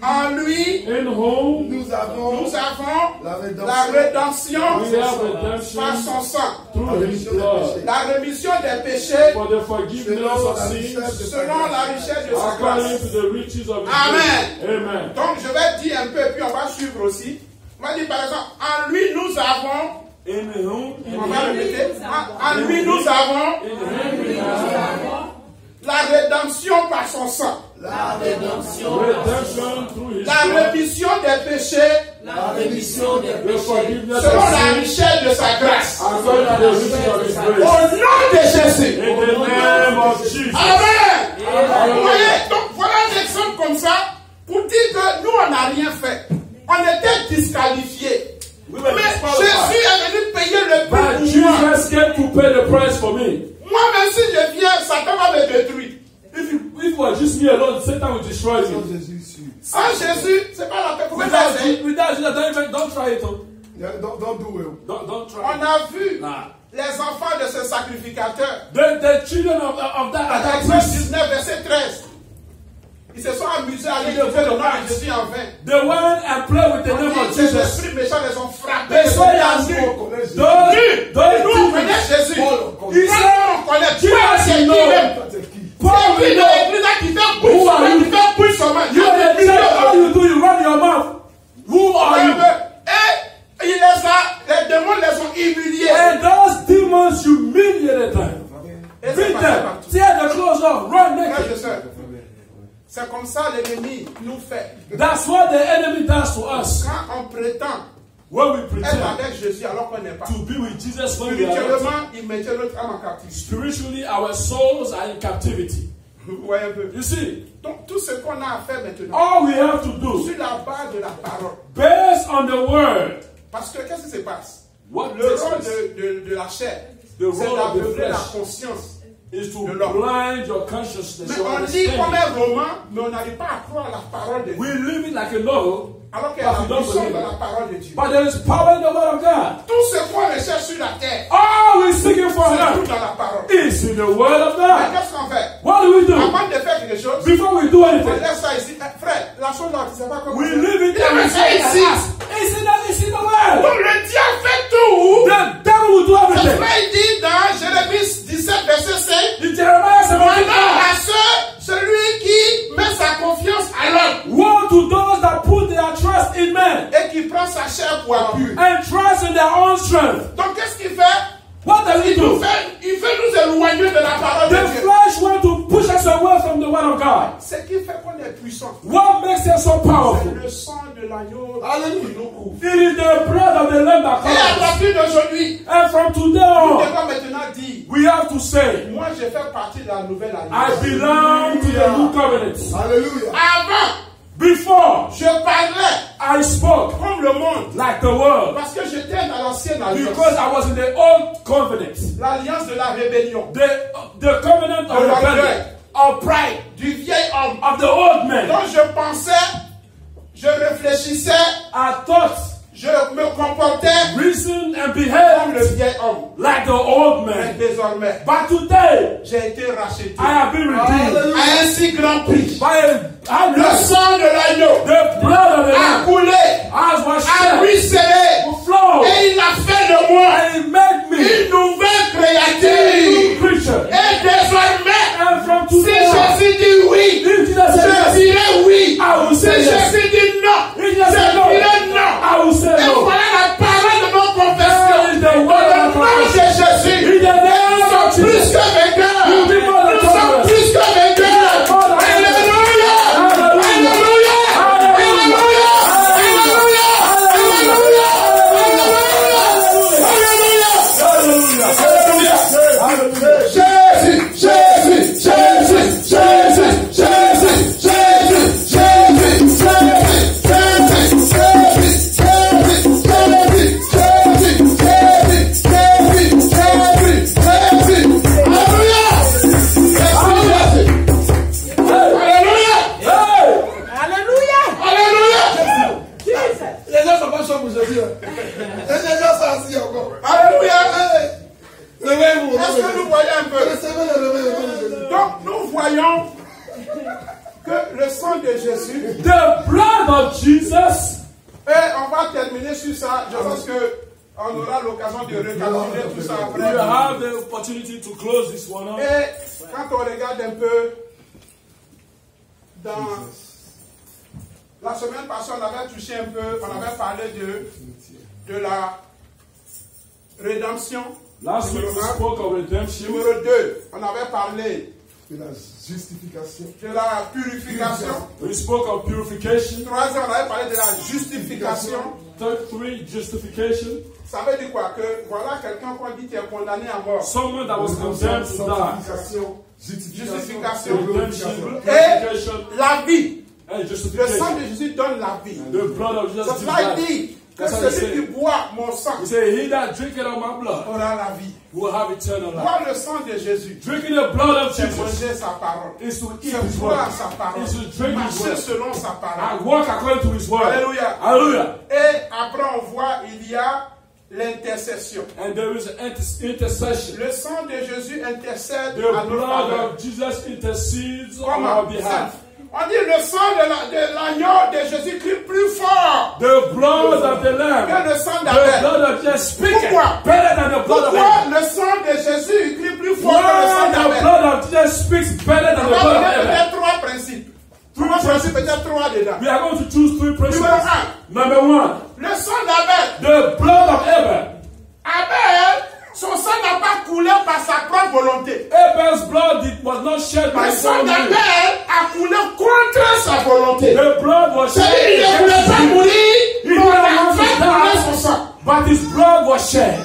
En lui, In whom Nous avons nous avons la la rédemption we have par redemption son sang, through his blood la rémission des péchés for the forgiveness of sins selon la richesse de sa according grâce. to the riches of his Amen. grace. Amen. Donc je vais dire un peu, puis on va suivre aussi. On va dire par exemple, en lui nous avons, In whom, on va répéter, en lui nous avons in him we have la rédemption par son sang, la rédemption, redemption through his la blood, rémission des péchés La rémission des the péchés. forgiveness selon of la sin, richesse de sa grâce. according to the riches of His Au grace. nom de Jésus. In the name of Jesus. Amen. Amen. Vous voyez, donc voilà un exemple comme ça pour dire que nous, on n'a rien fait. On était disqualifiés. We were Mais disqualified. Jésus est venu payer le But prix pour moi. Jesus came to pay the price for me. Moi, même si je viens, Satan va me détruire. If it was just me alone, Satan would destroy Sans me. Jésus ici. Sans Jésus, c'est pas la peine. Vous pouvez Without essayer. Jesus, don't try it. Yeah, don't do it. Don't try On it. a vu Nah. les enfants de ce sacrificateur. The children of that Exode priest, 19, verset 13. Ils se sont amusés à l'écouter le nom de Jésus en vain. they went and played with the On name dit of que ces Jesus. esprits méchants les ont frappés. They les saw ont mis à that nu. On connaît Jésus. Nous, on those connaît Jésus. Paul, He Nous, said, on connaît. Jesus, Toi, c'est qui you know. même? Toi, c'est qui? Paul, C'est we qui know. l'église là qui fait bouche Who are sur you? qui fait bouche sur main? You are the church, all you do, you run your mouth. Who are you? Et il les a, les démons les ont humiliés. And those demons humiliated them. Et c'est Beat passé them. partout. Tear the clothes off. Run Frères et naked. sœurs, c'est comme ça l'ennemi nous fait. That's what the enemy does to us. Quand on prétend When we être pretend avec Jésus alors qu'on n'est pas. to be with Jesus when we are not. Spirituellement, il mettait notre âme en captivité. Spiritually, our souls are in captivity. Vous voyez un peu. You see, Donc tout ce qu'on a à faire maintenant, all we have to do, sur la base de la parole. based on the word, Parce que qu'est-ce qui se passe? what Le takes rôle place de la chair, The c'est role of the d'aveugler la flesh conscience. is to de l'homme. blind your consciousness. Mais your on lit comme understanding. un roman, mais on n'arrive pas à croire la parole de We Dieu. live it like a novel, Alors qu'il y a but we la don't puissance believe de la it. parole de Dieu. But there is power in the word of God. Tout ce qu'on recherche sur la terre, All we're seeking for c'est tout now dans la parole. is in the word of Mais God. qu'est-ce qu'on fait? What do we do? Avant de faire quelque chose, Before we do on anything, laisse ça ici. Eh, frère, la chose là, tu sais pas comment we c'est. live it Il and met we ça say ici. it's in the word. Donc le diable fait tout. The devil will do C'est everything. vrai, il dit dans Jérémie 17, verset 5. In Jeremiah 17, Maintenant, à celui qui met sa confiance à l'homme woe to those that put their trust in men et qui prend sa chair pour appui. and trust in their own strength. Donc qu'est-ce qu'il fait? What does he Il do? veut nous éloigner de la parole de The Dieu. flesh want to push us away from the word of God. Ce qui fait qu'on est puissant, What makes us so c'est powerful? le sang de l'agneau Alléluia. qui nous couvre. It is the blood of the Lamb that Et à covers us. partir d'aujourd'hui, And from today nous on, devons maintenant dire, we have to say, moi je fais partie de la nouvelle I alliance. belong to the new covenant. Alléluia. Avant, Before, je parlais I spoke comme le monde like the world parce que j'étais dans l'ancienne alliance. because I was in the old covenant. L'alliance de la rébellion, The covenant of De rebellion, l'orgueil. of pride, du vieil homme. of the old man. Donc je pensais, je réfléchissais, I thought, je me comportais reason and comme behaved le vieil homme. like the old Mais man. désormais, But today, j'ai été racheté I have been redeemed à un si grand prix. by a Le sang de l'agneau the blood of the a Lamb coulé, as was a shed, ruisselé, flow, et il a fait de moi and it made me une nouvelle a créature. new creature. Et désormais, And from si today on, Jésus dit oui, if Jesus said je yes, dirai oui. I will Si say yes. Jésus dit non, If je Jesus said no, dirai non. I will say Et no. voilà la parole de nos That confessions. is the word Au of nom our de Jésus, In the name nous of sommes plus Jesus. que vainqueurs. You be more than Nous sommes conquerors. plus que vainqueurs. More than Alléluia. Hallelujah. Alléluia. Alléluia. Alléluia. Alléluia. Alléluia. Alléluia. Jésus, Jésus, Jésus, Jésus, Jésus, Jésus, Jésus, Les gens sont pas chauds pour Jésus. Les gens sont assis encore. Alléluia. Réveillez-vous. Est-ce que nous voyons un peu? Recevez le réveil au nom de Jésus. Donc, nous voyons que le sang de Jésus, The blood of Jesus. et on va terminer sur ça. Je pense qu'on aura l'occasion de recapituler tout ça We après. have the opportunity to close this one up. Et quand on regarde un peu dans la semaine passée, on avait touché un peu, on avait parlé de la rédemption. Last week we spoke of redemption. Numéro 2, on avait parlé de la justification. de la purification. We spoke of purification. Troisième, on avait parlé de la justification. Third, three, justification. Ça veut dire quoi? Que voilà quelqu'un qu'on dit qui est condamné à mort. Someone that was condemned to die. Justification, Redemption, Et purification, la vie. and Le sang justification. de Jésus donne la vie. The blood of Jesus C'est gives cela life. dit que That's what he celui qui said. boit mon sang He said, he that drinketh of my blood aura la vie. will have eternal life. Boire le sang de Jésus, Drinking the blood of c'est Jesus manger sa parole. is to eat C'est his boire word. sa parole. Is to drink his Marcher word. selon sa I parole. walk according to his word. Alléluia. Hallelujah. Et après on voit, il y a l'intercession. And there is an intercession. Le sang de Jésus intercède The à nos blood faveurs. of Jesus intercedes on Comment? our behalf. On dit le sang de l'agneau de Jésus crie plus fort The blood of the Lamb, que le sang the d'Abel. blood of Jesus speaketh Pourquoi? better than the blood of Pourquoi Abel. le sang de Jésus crie plus fort que le sang Why the d'Abel? blood of Jesus speaks better than On the va blood of donner Abel. peut-être trois principes. Trois principes, peut-être trois dedans. We are going to choose three principles. Numéro un. Number one, Le sang d'Abel. the blood of Abel. Abel, son sang n'a pas coulé par sa propre volonté. Abel's blood was not shed by Le his sang own will. d'Abel a coulé contre sa volonté. The blood was C'est-à-dire shed qu'il ne voulait against pas him. mourir, He mais didn't on a want fait to couler die, son sang. but his blood was shed.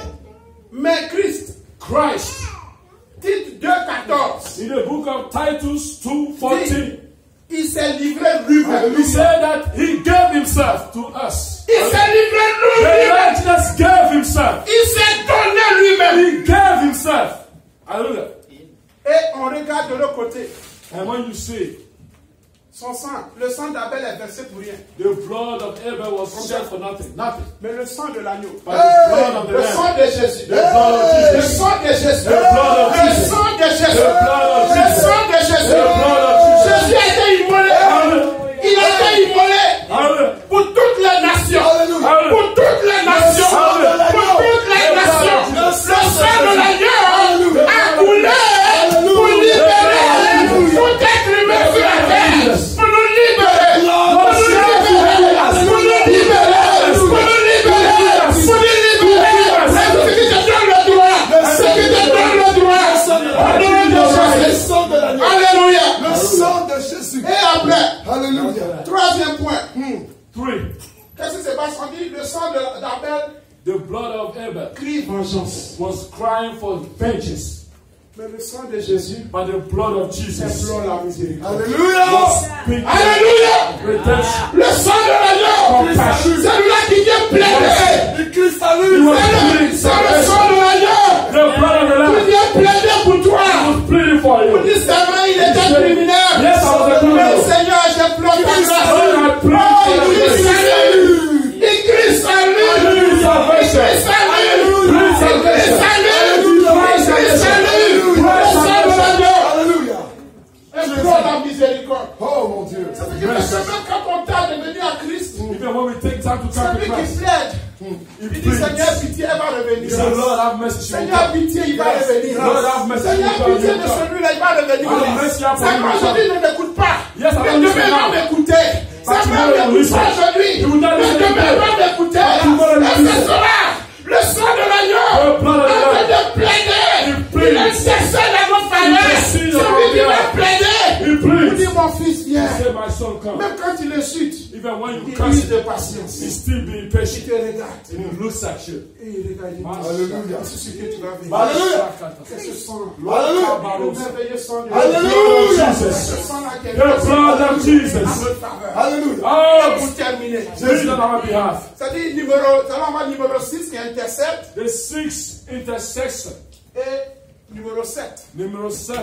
Mais Christ, Christ, titre 2:14, in the book of Titus 2:14, il s'est livré lui-même. he said that he gave himself to us. Il s'est livré The lui-même. Lord Jesus gave himself. Il s'est donné lui-même. He gave himself. Hallelujah. Et on regarde de l'autre côté. And when you see Son sang, le sang d'Abel est versé pour rien. the blood of Abel was shed for nothing, nothing. Mais le sang de l'agneau, But the blood of the le Lamb, sang de Jésus, the blood of le Jesus, sang de Jésus, The blood of le Jesus. sang de Jésus, The blood of le Jesus. sang de Jésus. The blood of Jesus. Jésus a été immolé. Il a été immolé Hallelujah. pour toutes les nations. Hallelujah. Pour toutes les nations. Hallelujah. Pour toutes les The blood nations. of Le Jesus. sang de l'agneau a coulé pour libérer tout être humain sur la terre. Pour nous libérer. Pour nous libérer. Pour nous libérer. Pour nous libérer. Pour nous libérer. C'est ce qui te donne le droit. C'est ce qui te donne le droit. Au nom de Jésus. Le sang de l'agneau. Alléluia. Le sang de Jésus. Et après, Alléluia. troisième point. Three, Qu'est-ce qui se passe? On dit le sang d'Abel the blood of Abel crie vengeance. was crying for vengeance, Mais le sang de Jésus but the blood of Jesus implore la miséricorde. Alléluia. speaks Alléluia! redemption. Le sang de l'agneau, celui-là qui vient plaider. Il crie He salut. was pleading C'est le salvation. sang de l'agneau The blood of the qui Lamb vient plaider pour toi. was pleading for On you. dit c'est vrai, il était criminel. Yes, I was a Mais criminal. Seigneur, je pleure ta grâce. Lord, I Oh, plead for il your crie grace. salut. Il crie salut. Il crie salvation. salut. Il crie salut. Il crie salut. Le sang de l'agneau. Alléluia. Implore la miséricorde. Oh mon Dieu. C'est ce qui fait que même quand on t'a de venir à Christ, Even when we take time to come to celui qui Christ, plaide, he il dit pleads. Seigneur, pitié, elle va He revenir. said, Lord, have mercy. She will Seigneur, come. pitié, il va revenir. Lord, have mercy. Seigneur, She will pitié de come. celui-là, il va revenir. Have mercy upon C'est him. vrai, aujourd'hui, ne m'écoute pas. Yes, I Mais don't demain, listen il va now. m'écouter. C'est vrai, tomorrow il you m'écoute pas listen. aujourd'hui. You will not Mais listen demain, il va tomorrow. m'écouter. tomorrow you Et ce listen. sera le sang de l'agneau. The blood of the Afin Lamb. de plaider. He pleads. Il intercède à nos faveurs. intercedes on Celui our qui va behalf. plaider. He Il pleads. dit, mon fils, viens. Say, my son, come. Même quand il est chute, Even when you il curse use him, de patience. he's still being Il patient. te regarde. And he looks at you. Et il regarde. Il dit, Alléluia. c'est ce que tu vas venir. Alléluia. C'est ce sang. Alléluia. Le merveilleux sang de Alléluia. Ce sang-là qui est The blood of Jesus. à notre faveur. Alléluia. Oh, Pour terminer. Jesus on our behalf. C'est-à-dire numéro 6 qui intercède The sixth intercessor. et numéro 7 Number 7.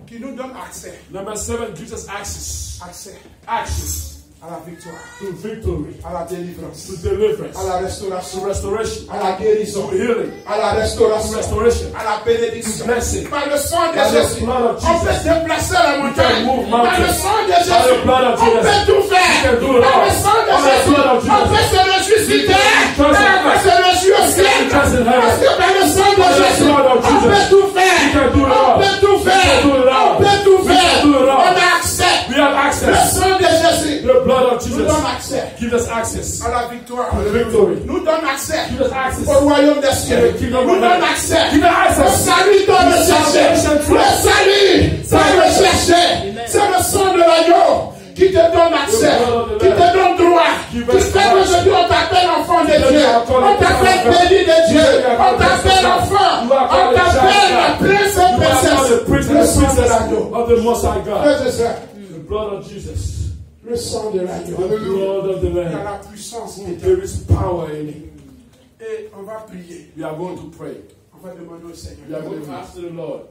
qui nous donne accès. Number 7 gives us access. Accès Access à la victoire, to victory, à la délivrance, to deliverance, à la to restauration, restoration, à la guérison, to healing, à la to restauration, restoration. à la bénédiction. Blessing. Par le sang de By the Jésus, blood of on peut Jesus. déplacer la montagne. move Par le mountains. sang de By the Jésus, blood of on Jesus. peut tout You can faire. do it Par all. le sang de By the Jésus, blood of on Jesus. peut se réjouir sur terre. Trust in Et on peut Christ. se réjouir au ciel. Trust in heaven. Parce que par le sang de By the Jésus, blood of on Jesus. peut tout faire. You can do it On all. peut tout You faire. can do it all. On peut tout We faire. can do it all. On a accès. We have Le access. sang de Jésus The blood of nous Jesus donne accès gives us access à la victoire. to the victory. Nous donne accès Give us access. au royaume des cieux. The kingdom Nous of donne heaven. accès Give us au access. salut dans le chercher. Salvation. Le salut, c'est le qui te donne accès, qui te donne droit, qui fait qu'aujourd'hui on t'appelle enfant de Dieu, on t'appelle béni de Dieu, on t'appelle enfant, on t'appelle prince et princesse, le sang de l'agneau. Of the Most High God. Frères et sœurs, The blood of Jesus. le sang de l'agneau. The blood of the Il y a Lamb. la puissance qui est There is power in it. Et on va prier. We are going to pray. On va demander au Seigneur. We are going to ask the Lord.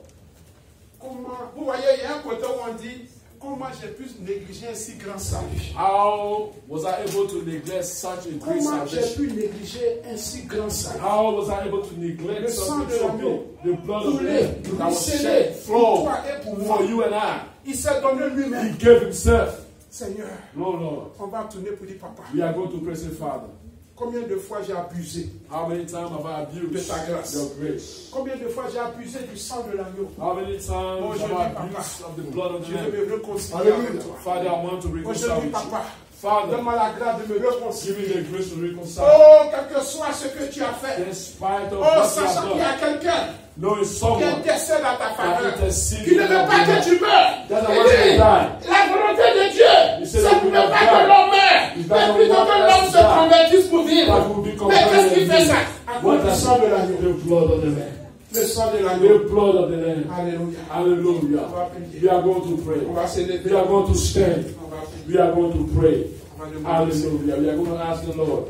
Comment, vous voyez, il y a un côté où on dit, comment j'ai pu négliger un si grand salut? How was I able to neglect such a great Comment j'ai salvation? pu négliger un si grand salut? How was I able to neglect Le sang something de so l'agneau, big? The blood of the coulé, Lamb that was ruisselé shed, pour flow toi et pour moi. for you and I. Il s'est donné He lui-même. gave himself. Seigneur, No, Lord. on va tourner pour dire, papa, We are going to pray, say, Father, combien de fois j'ai abusé? how many times have I abused De ta grâce. your grace? Combien de fois j'ai abusé du sang de l'agneau? How many times Aujourd'hui, have I papa, abused of the blood of Je the veux Lamb? me réconcilier avec toi. Father, I want to reconcile Aujourd'hui, with you. papa, Father, donne-moi la grâce de me give réconcilier. me the grace to reconcile. Oh, quel que soit ce que tu as fait. In spite of Oh, what you sachant qu'il y have a quelqu'un done, knowing qui someone intercède à ta faveur, intercede qui ne veut pas que tu meurs. That's the Il one that dit, died. la volonté de Dieu, He c'est said, de ne "I will pas not que die. l'homme meure, He mais doesn't plutôt want que us l'homme to se die. convertisse pour That vivre. will be Mais qu'est-ce qui converted fait in ça? you. À cause What du has sang de l'agneau. the blood of the Lamb? Le sang de The l'agneau. blood of the Lamb. Alléluia. Hallelujah. On va prier. We are going to pray. On va s'élever. We are going to stand. On va prier. We are going to pray. On va demander au Seigneur. Hallelujah. We are going to ask the Lord,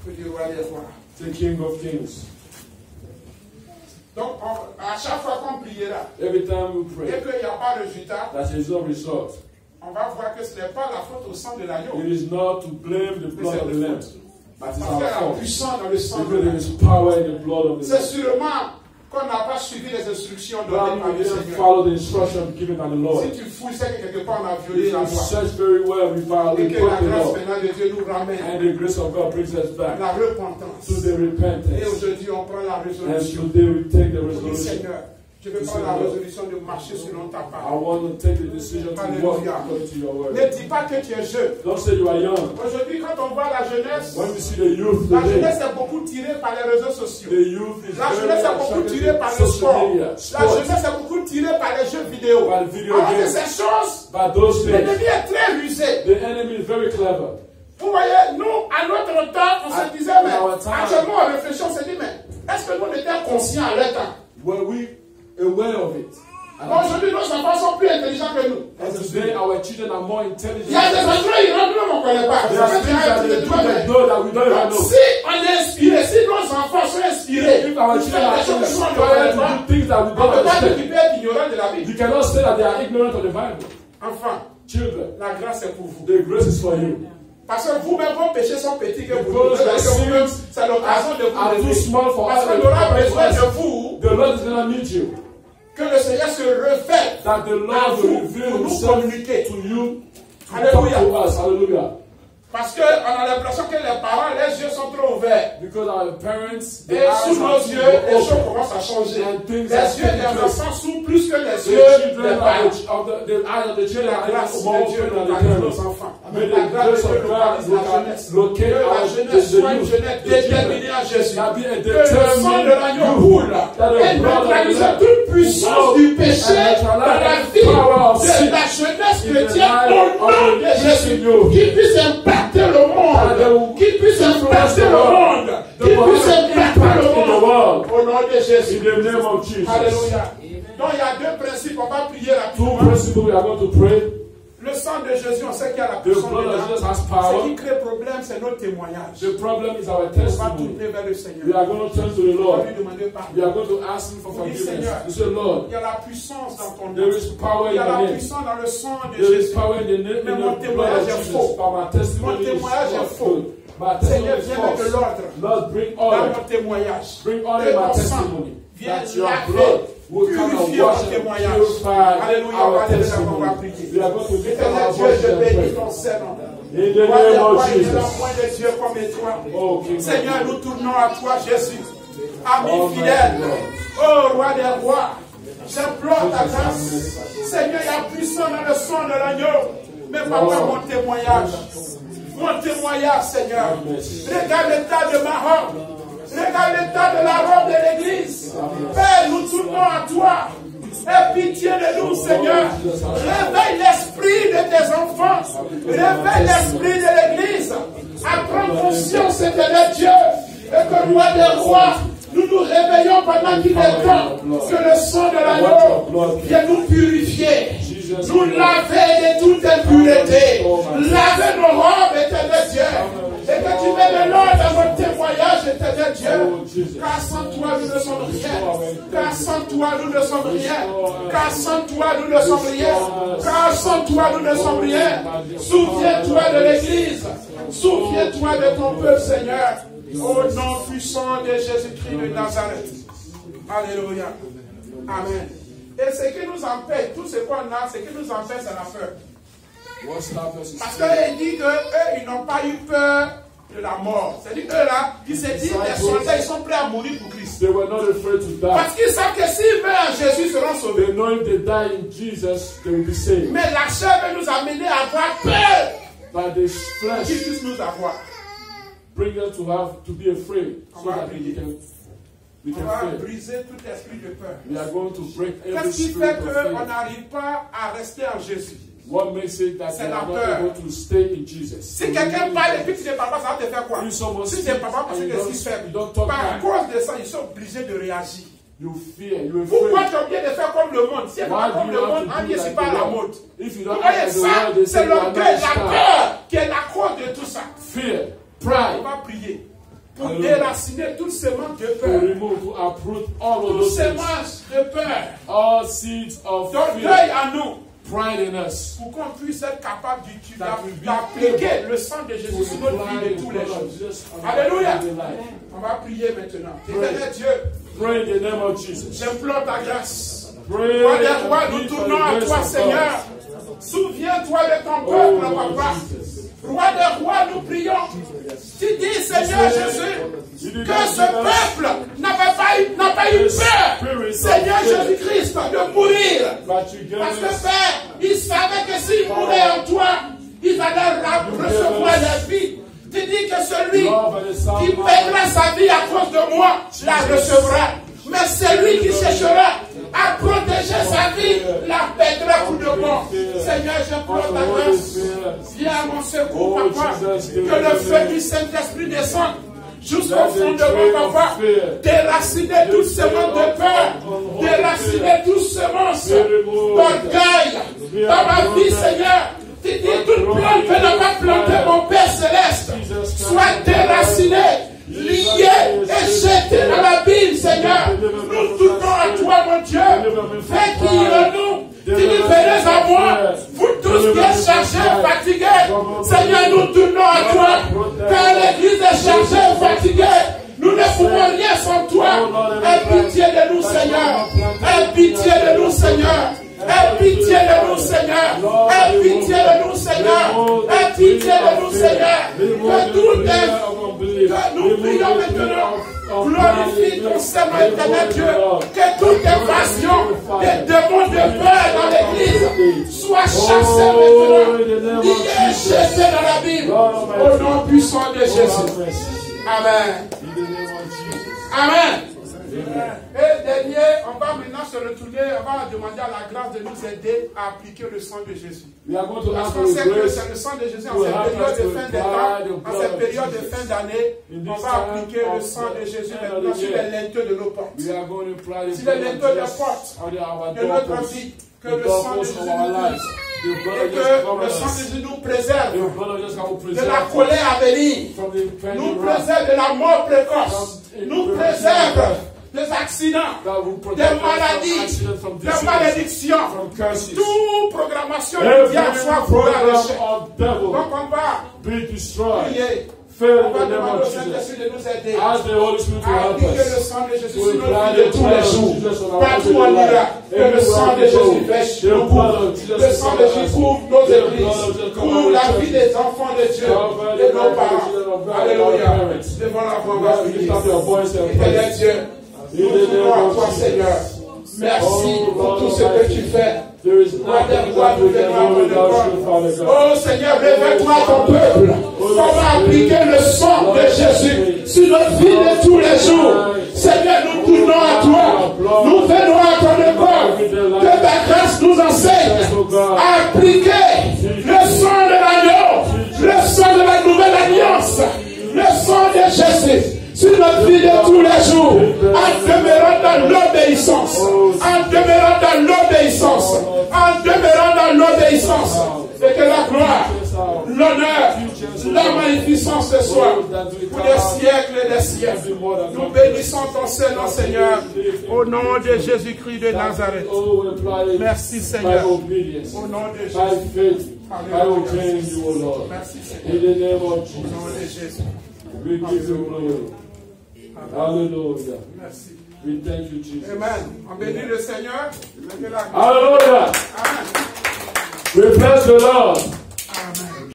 Que Dieu roi des rois. the King of Kings. Donc, à chaque fois qu'on priera, Every time we et pray, qu'il n'y a pas de résultat, that there is no result. on va voir que ce n'est pas la faute au sang de l'agneau. It is not to blame the blood of the Lamb, but it's Parce our qu'il y a la fault. puissance dans le sang de Because there l'agneau. is power in the blood of the C'est Lamb. sûrement qu'on n'a pas suivi les instructions données par When we le didn't Seigneur. follow the instruction given by the Lord. Si tu fouilles, c'est que quelque part on a violé If la you loi. search very well, we Et violate que la the grâce law. maintenant de Dieu nous ramène And the grace of God brings us back la repentance. to the Et repentance. aujourd'hui, on prend la And résolution. today we take the On dit, resolution. Seigneur, je vais prendre la résolution de marcher selon ta I parole. want to take the decision to walk Hallelujah. according to your word. Ne dis pas que tu es jeune. Don't say you are young. Aujourd'hui, quand on voit la jeunesse, When we see the youth la today, jeunesse est beaucoup tirée par les réseaux sociaux. the youth is La very jeunesse est beaucoup attracted tirée par to le social sport. media, La sports, jeunesse est beaucoup tirée par les jeux vidéo. by video Alors que games. ces choses, By those l'ennemi things, est très rusé. the enemy is very clever. Vous voyez, nous, à notre temps, on se disait, mais our time. actuellement on réfléchit, on se dit, mais est-ce que nous on était conscients à leur temps? Were we aware of it? Aujourd'hui, nos enfants sont plus intelligents que nous. And today our children are more intelligent. Il y a des enfants, ils rentrent, nous, on ne connaît pas. There are things that they do that know that we don't even know. Si on est inspiré, si nos enfants sont inspirés, If our ils children font are des choses que nous, on ne inspired connaît to pas, do things that we on ne don't peut pas dire understand, qu'ils peuvent être ignorants de la Bible. you cannot say that they are ignorant of the Bible. Enfin, Children, la grâce est pour vous. the grace is for you. Parce que vous-même, vos péchés sont petits que vous. Because your sins C'est l'occasion de vous are too lever. small for Parce us. qu'on aura besoin de vous, The Lord is going to need you. que le Seigneur se révèle That the à Lord vous will reveal pour nous himself communiquer. to you, to Hallelujah. talk to us. Hallelujah. Parce qu'on a l'impression que les parents, les yeux sont trop ouverts. Because our parents, Et their eyes sous nos are too yeux, les choses open. commencent à changer. And things Les are yeux des taking place. enfants sont plus que les The yeux des children parents. the eyes of the children La are grâce more de Dieu open than the localise nos parents. enfants. May La the grâce grace de Dieu of God localise la jeunesse. locate Que la our jeunesse soit une youth, jeunesse the children. déterminée en Jésus. That be a Que le sang de determined l'agneau roule et neutralise toute puissance du péché dans la vie de la jeunesse chrétienne au nom de Jésus. Qui puisse impacter le monde. Qui puisse impacter le monde. Qui puisse impacter le monde. Au nom de Jésus. in the name of Jesus. Alléluia. Donc il y a deux principes. On va prier Two rapidement. principles we are going to pray. Le sang de Jésus, on sait qu'il y a la The puissance blood of dedans. Jesus has Ce power. qui crée problème, c'est notre témoignage. The problem is our On va testimony. tourner vers le Seigneur. We are going to turn to the On va Lord. lui demander pardon. We are going to ask Him for Oui, forgiveness. Seigneur. You say, Lord, Il y a la puissance dans ton nom. there is power Il y in a the la name. puissance dans le sang de There is Jésus. power in the name Mais in mon the blood témoignage of est Jesus. faux. But my testimony Mon témoignage is est not faux. good. My Seigneur, testimony is viens mettre false. l'ordre Lord, bring dans order. mon témoignage. Bring order Et in my ton sang testimony. vient That your laver, blood will come and purifier wash mon and témoignage. purify Alléluia. our On va testimony. prier. We are going to lift up Éternel our Dieu, voice je and bénis pray. ton Seigneur. In the name of Il y a Jesus. point de Dieu comme toi. Oh, King of Seigneur, Kings. nous tournons à toi, Jésus. Ami Almighty fidèle. God. Oh, roi des rois. J'implore ta grâce. Seigneur, il y a puissance dans le sang de l'agneau. Mais papa, mon témoignage. Mon témoignage, Seigneur. Regarde l'état de ma robe. Regarde l'état de la robe de l'église. Père, nous tournons à toi. Aie pitié de nous, Seigneur. Réveille l'esprit de tes enfants. Réveille l'esprit de l'Église. À prendre conscience, éternel Dieu, et que roi des rois, nous nous réveillons pendant qu'il est temps que le sang de l'agneau vienne nous purifier, nous laver de toute impureté, laver nos robes, éternel Dieu, et que tu mets de l'ordre dans notre témoignage, éternel Dieu, car sans toi nous ne sommes rien, car sans toi nous ne sommes rien, car sans toi nous ne sommes rien, car sans toi nous ne sommes rien. Souviens-toi de l'Église, souviens-toi de ton peuple, Seigneur. Au nom puissant de Jésus-Christ de Nazareth. Alléluia. Amen. Et ce qui nous empêche, tout ce qu'on a, ce qui nous empêche, c'est la peur. Parce qu'il dit qu'eux, ils n'ont pas eu peur de la mort. C'est-à-dire eux là, ils se disent, les soldats, ils sont prêts à mourir pour Christ. They were not afraid to die. Parce qu'ils savent que s'ils meurent en Jésus, ils seront sauvés. They know if they die in Jesus, they will be saved. Mais la chair veut nous amener à avoir peur. But the Qui flesh puisse nous avoir. bring us to be afraid, so that we On va can fear. briser tout esprit de peur. We are going to break every Qu'est-ce qui spirit fait of qu'on fear. n'arrive pas à rester en Jésus? What makes it that C'est we la are not peur. able to stay in Jesus? Si quelqu'un parle et puis tu n'es pas, ça va te faire quoi? If someone Si tu speaks n'es pas, parce and que you c'est faible. don't talk Par back, cause de ça, ils sont obligés de réagir. you fear, you're Pourquoi afraid. tu es obligé de faire comme le monde? Si tu Why pas comme do le you monde, have on to dit do c'est like pas the la world? mode. If you Vous don't voyez act like the ça, world, they say c'est you are not l'orgueil, la inspired. peur qui est la cause de tout ça. Fear, On pride, va prier pour Alléluia. déraciner toutes ces manques de to peur, remove, to uproot all of toutes those ces things. manches de peur, All seeds of d'orgueil fear, en nous, pride in us. pour qu'on puisse être capable That we be d'appliquer able le sang de Jésus To sur notre apply vie de the tous les blood jours. of Jesus on Alléluia. our daily life. On va prier maintenant. Pray. Éternel Dieu, Pray in the name of Jesus. j'implore ta grâce. Pray Roi des and rois, nous plead for tournons the à grace toi, of Seigneur. God. Souviens-toi de ton Oh, peuple, Lord papa. Jesus. Roi des rois, nous prions. Tu dis, Seigneur Jésus, que ce peuple n'a pas eu peur, Seigneur Jésus-Christ, de mourir. But you give Parce que us Père, ils savaient que s'ils mouraient en toi, ils allaient recevoir la vie. Tu dis que celui qui perdra sa vie à cause de moi la recevra. Mais celui qui cherchera à protéger sa vie la perdra pour de bon. Seigneur, j'implore ta grâce. Viens à mon secours, papa. Que le feu du Saint-Esprit descende jusqu'au fond de mon papa. Déraciner tout semences de peur. Déraciner tout semences d'orgueil dans ma vie, Seigneur. Tu dis toute plante que n'a pas planté mon Père Céleste soit déracinée, liée et jetée dans l'abîme, Seigneur. Nous tournons à toi, mon Dieu. Fais qu'il y en nous. Tu dis, venez à moi, vous tous qui êtes chargés et fatigués. Seigneur, nous tournons à toi. Car l'Église est chargée et fatiguée. Nous ne pouvons rien sans toi. Aie pitié de nous, Seigneur. Aie pitié de nous, Seigneur. Aie pitié de nous, Seigneur. Aie pitié de nous, Seigneur. Aie pitié de nous, Seigneur. Que tout est, que nous prions maintenant. Glorifie ton Seigneur éternel Dieu. Que toute invasion des démons de peur dans l'Église soit chassée maintenant. Liée, jetée dans l'abîme. Au nom puissant de Jésus. Amen. Amen. Et dernier, on va maintenant se retourner, on va demander à la grâce de nous aider à appliquer le sang de Jésus. Parce qu'on sait que c'est le sang de Jésus en cette période de fin des temps, en cette période de fin d'année, on va appliquer le sang de Jésus maintenant sur les linteaux de nos portes. Sur les linteaux des portes de notre vie, que le sang de Jésus nous guide. Et que le sang de Jésus nous préserve de la colère à venir, nous préserve de la mort précoce, nous préserve des accidents, des maladies, des malédictions, toute programmation du diable soit pour donc on va prier. On va demander au Saint-Esprit de nous aider à appliquer le sang de Jésus sur nos vies de tous les jours. Partout où on ira, que le sang de Jésus pêche nos couvre. Le sang de Jésus couvre nos églises, couvre la vie des enfants de Dieu, de nos parents. Alléluia. Devant la voix, on va prier. Éternel Dieu, nous voulons à toi, Seigneur. Merci pour tout ce que tu fais. Oh Seigneur, révèle-toi ton peuple. On va appliquer le sang de Jésus sur notre vie de tous les jours. Seigneur, nous tournons à toi. Nous venons à ton école. appliquer le sang de l'agneau, le sang de la nouvelle alliance, le sang de Jésus sur notre vie de tous les jours, en demeurant dans l'obéissance, en demeurant dans l'obéissance, en demeurant dans l'obéissance, et que la gloire, l'honneur, la magnificence ce soir, pour des siècles et des siècles. Nous bénissons ton Seigneur, Seigneur, au nom de Jésus-Christ de Nazareth. Merci Seigneur, au nom de Jésus. Merci Seigneur, au nom de Jésus. We give you glory. Hallelujah. Merci. We thank you, Jesus. Amen. On bénit le Seigneur. Hallelujah. Amen. We bless the Lord.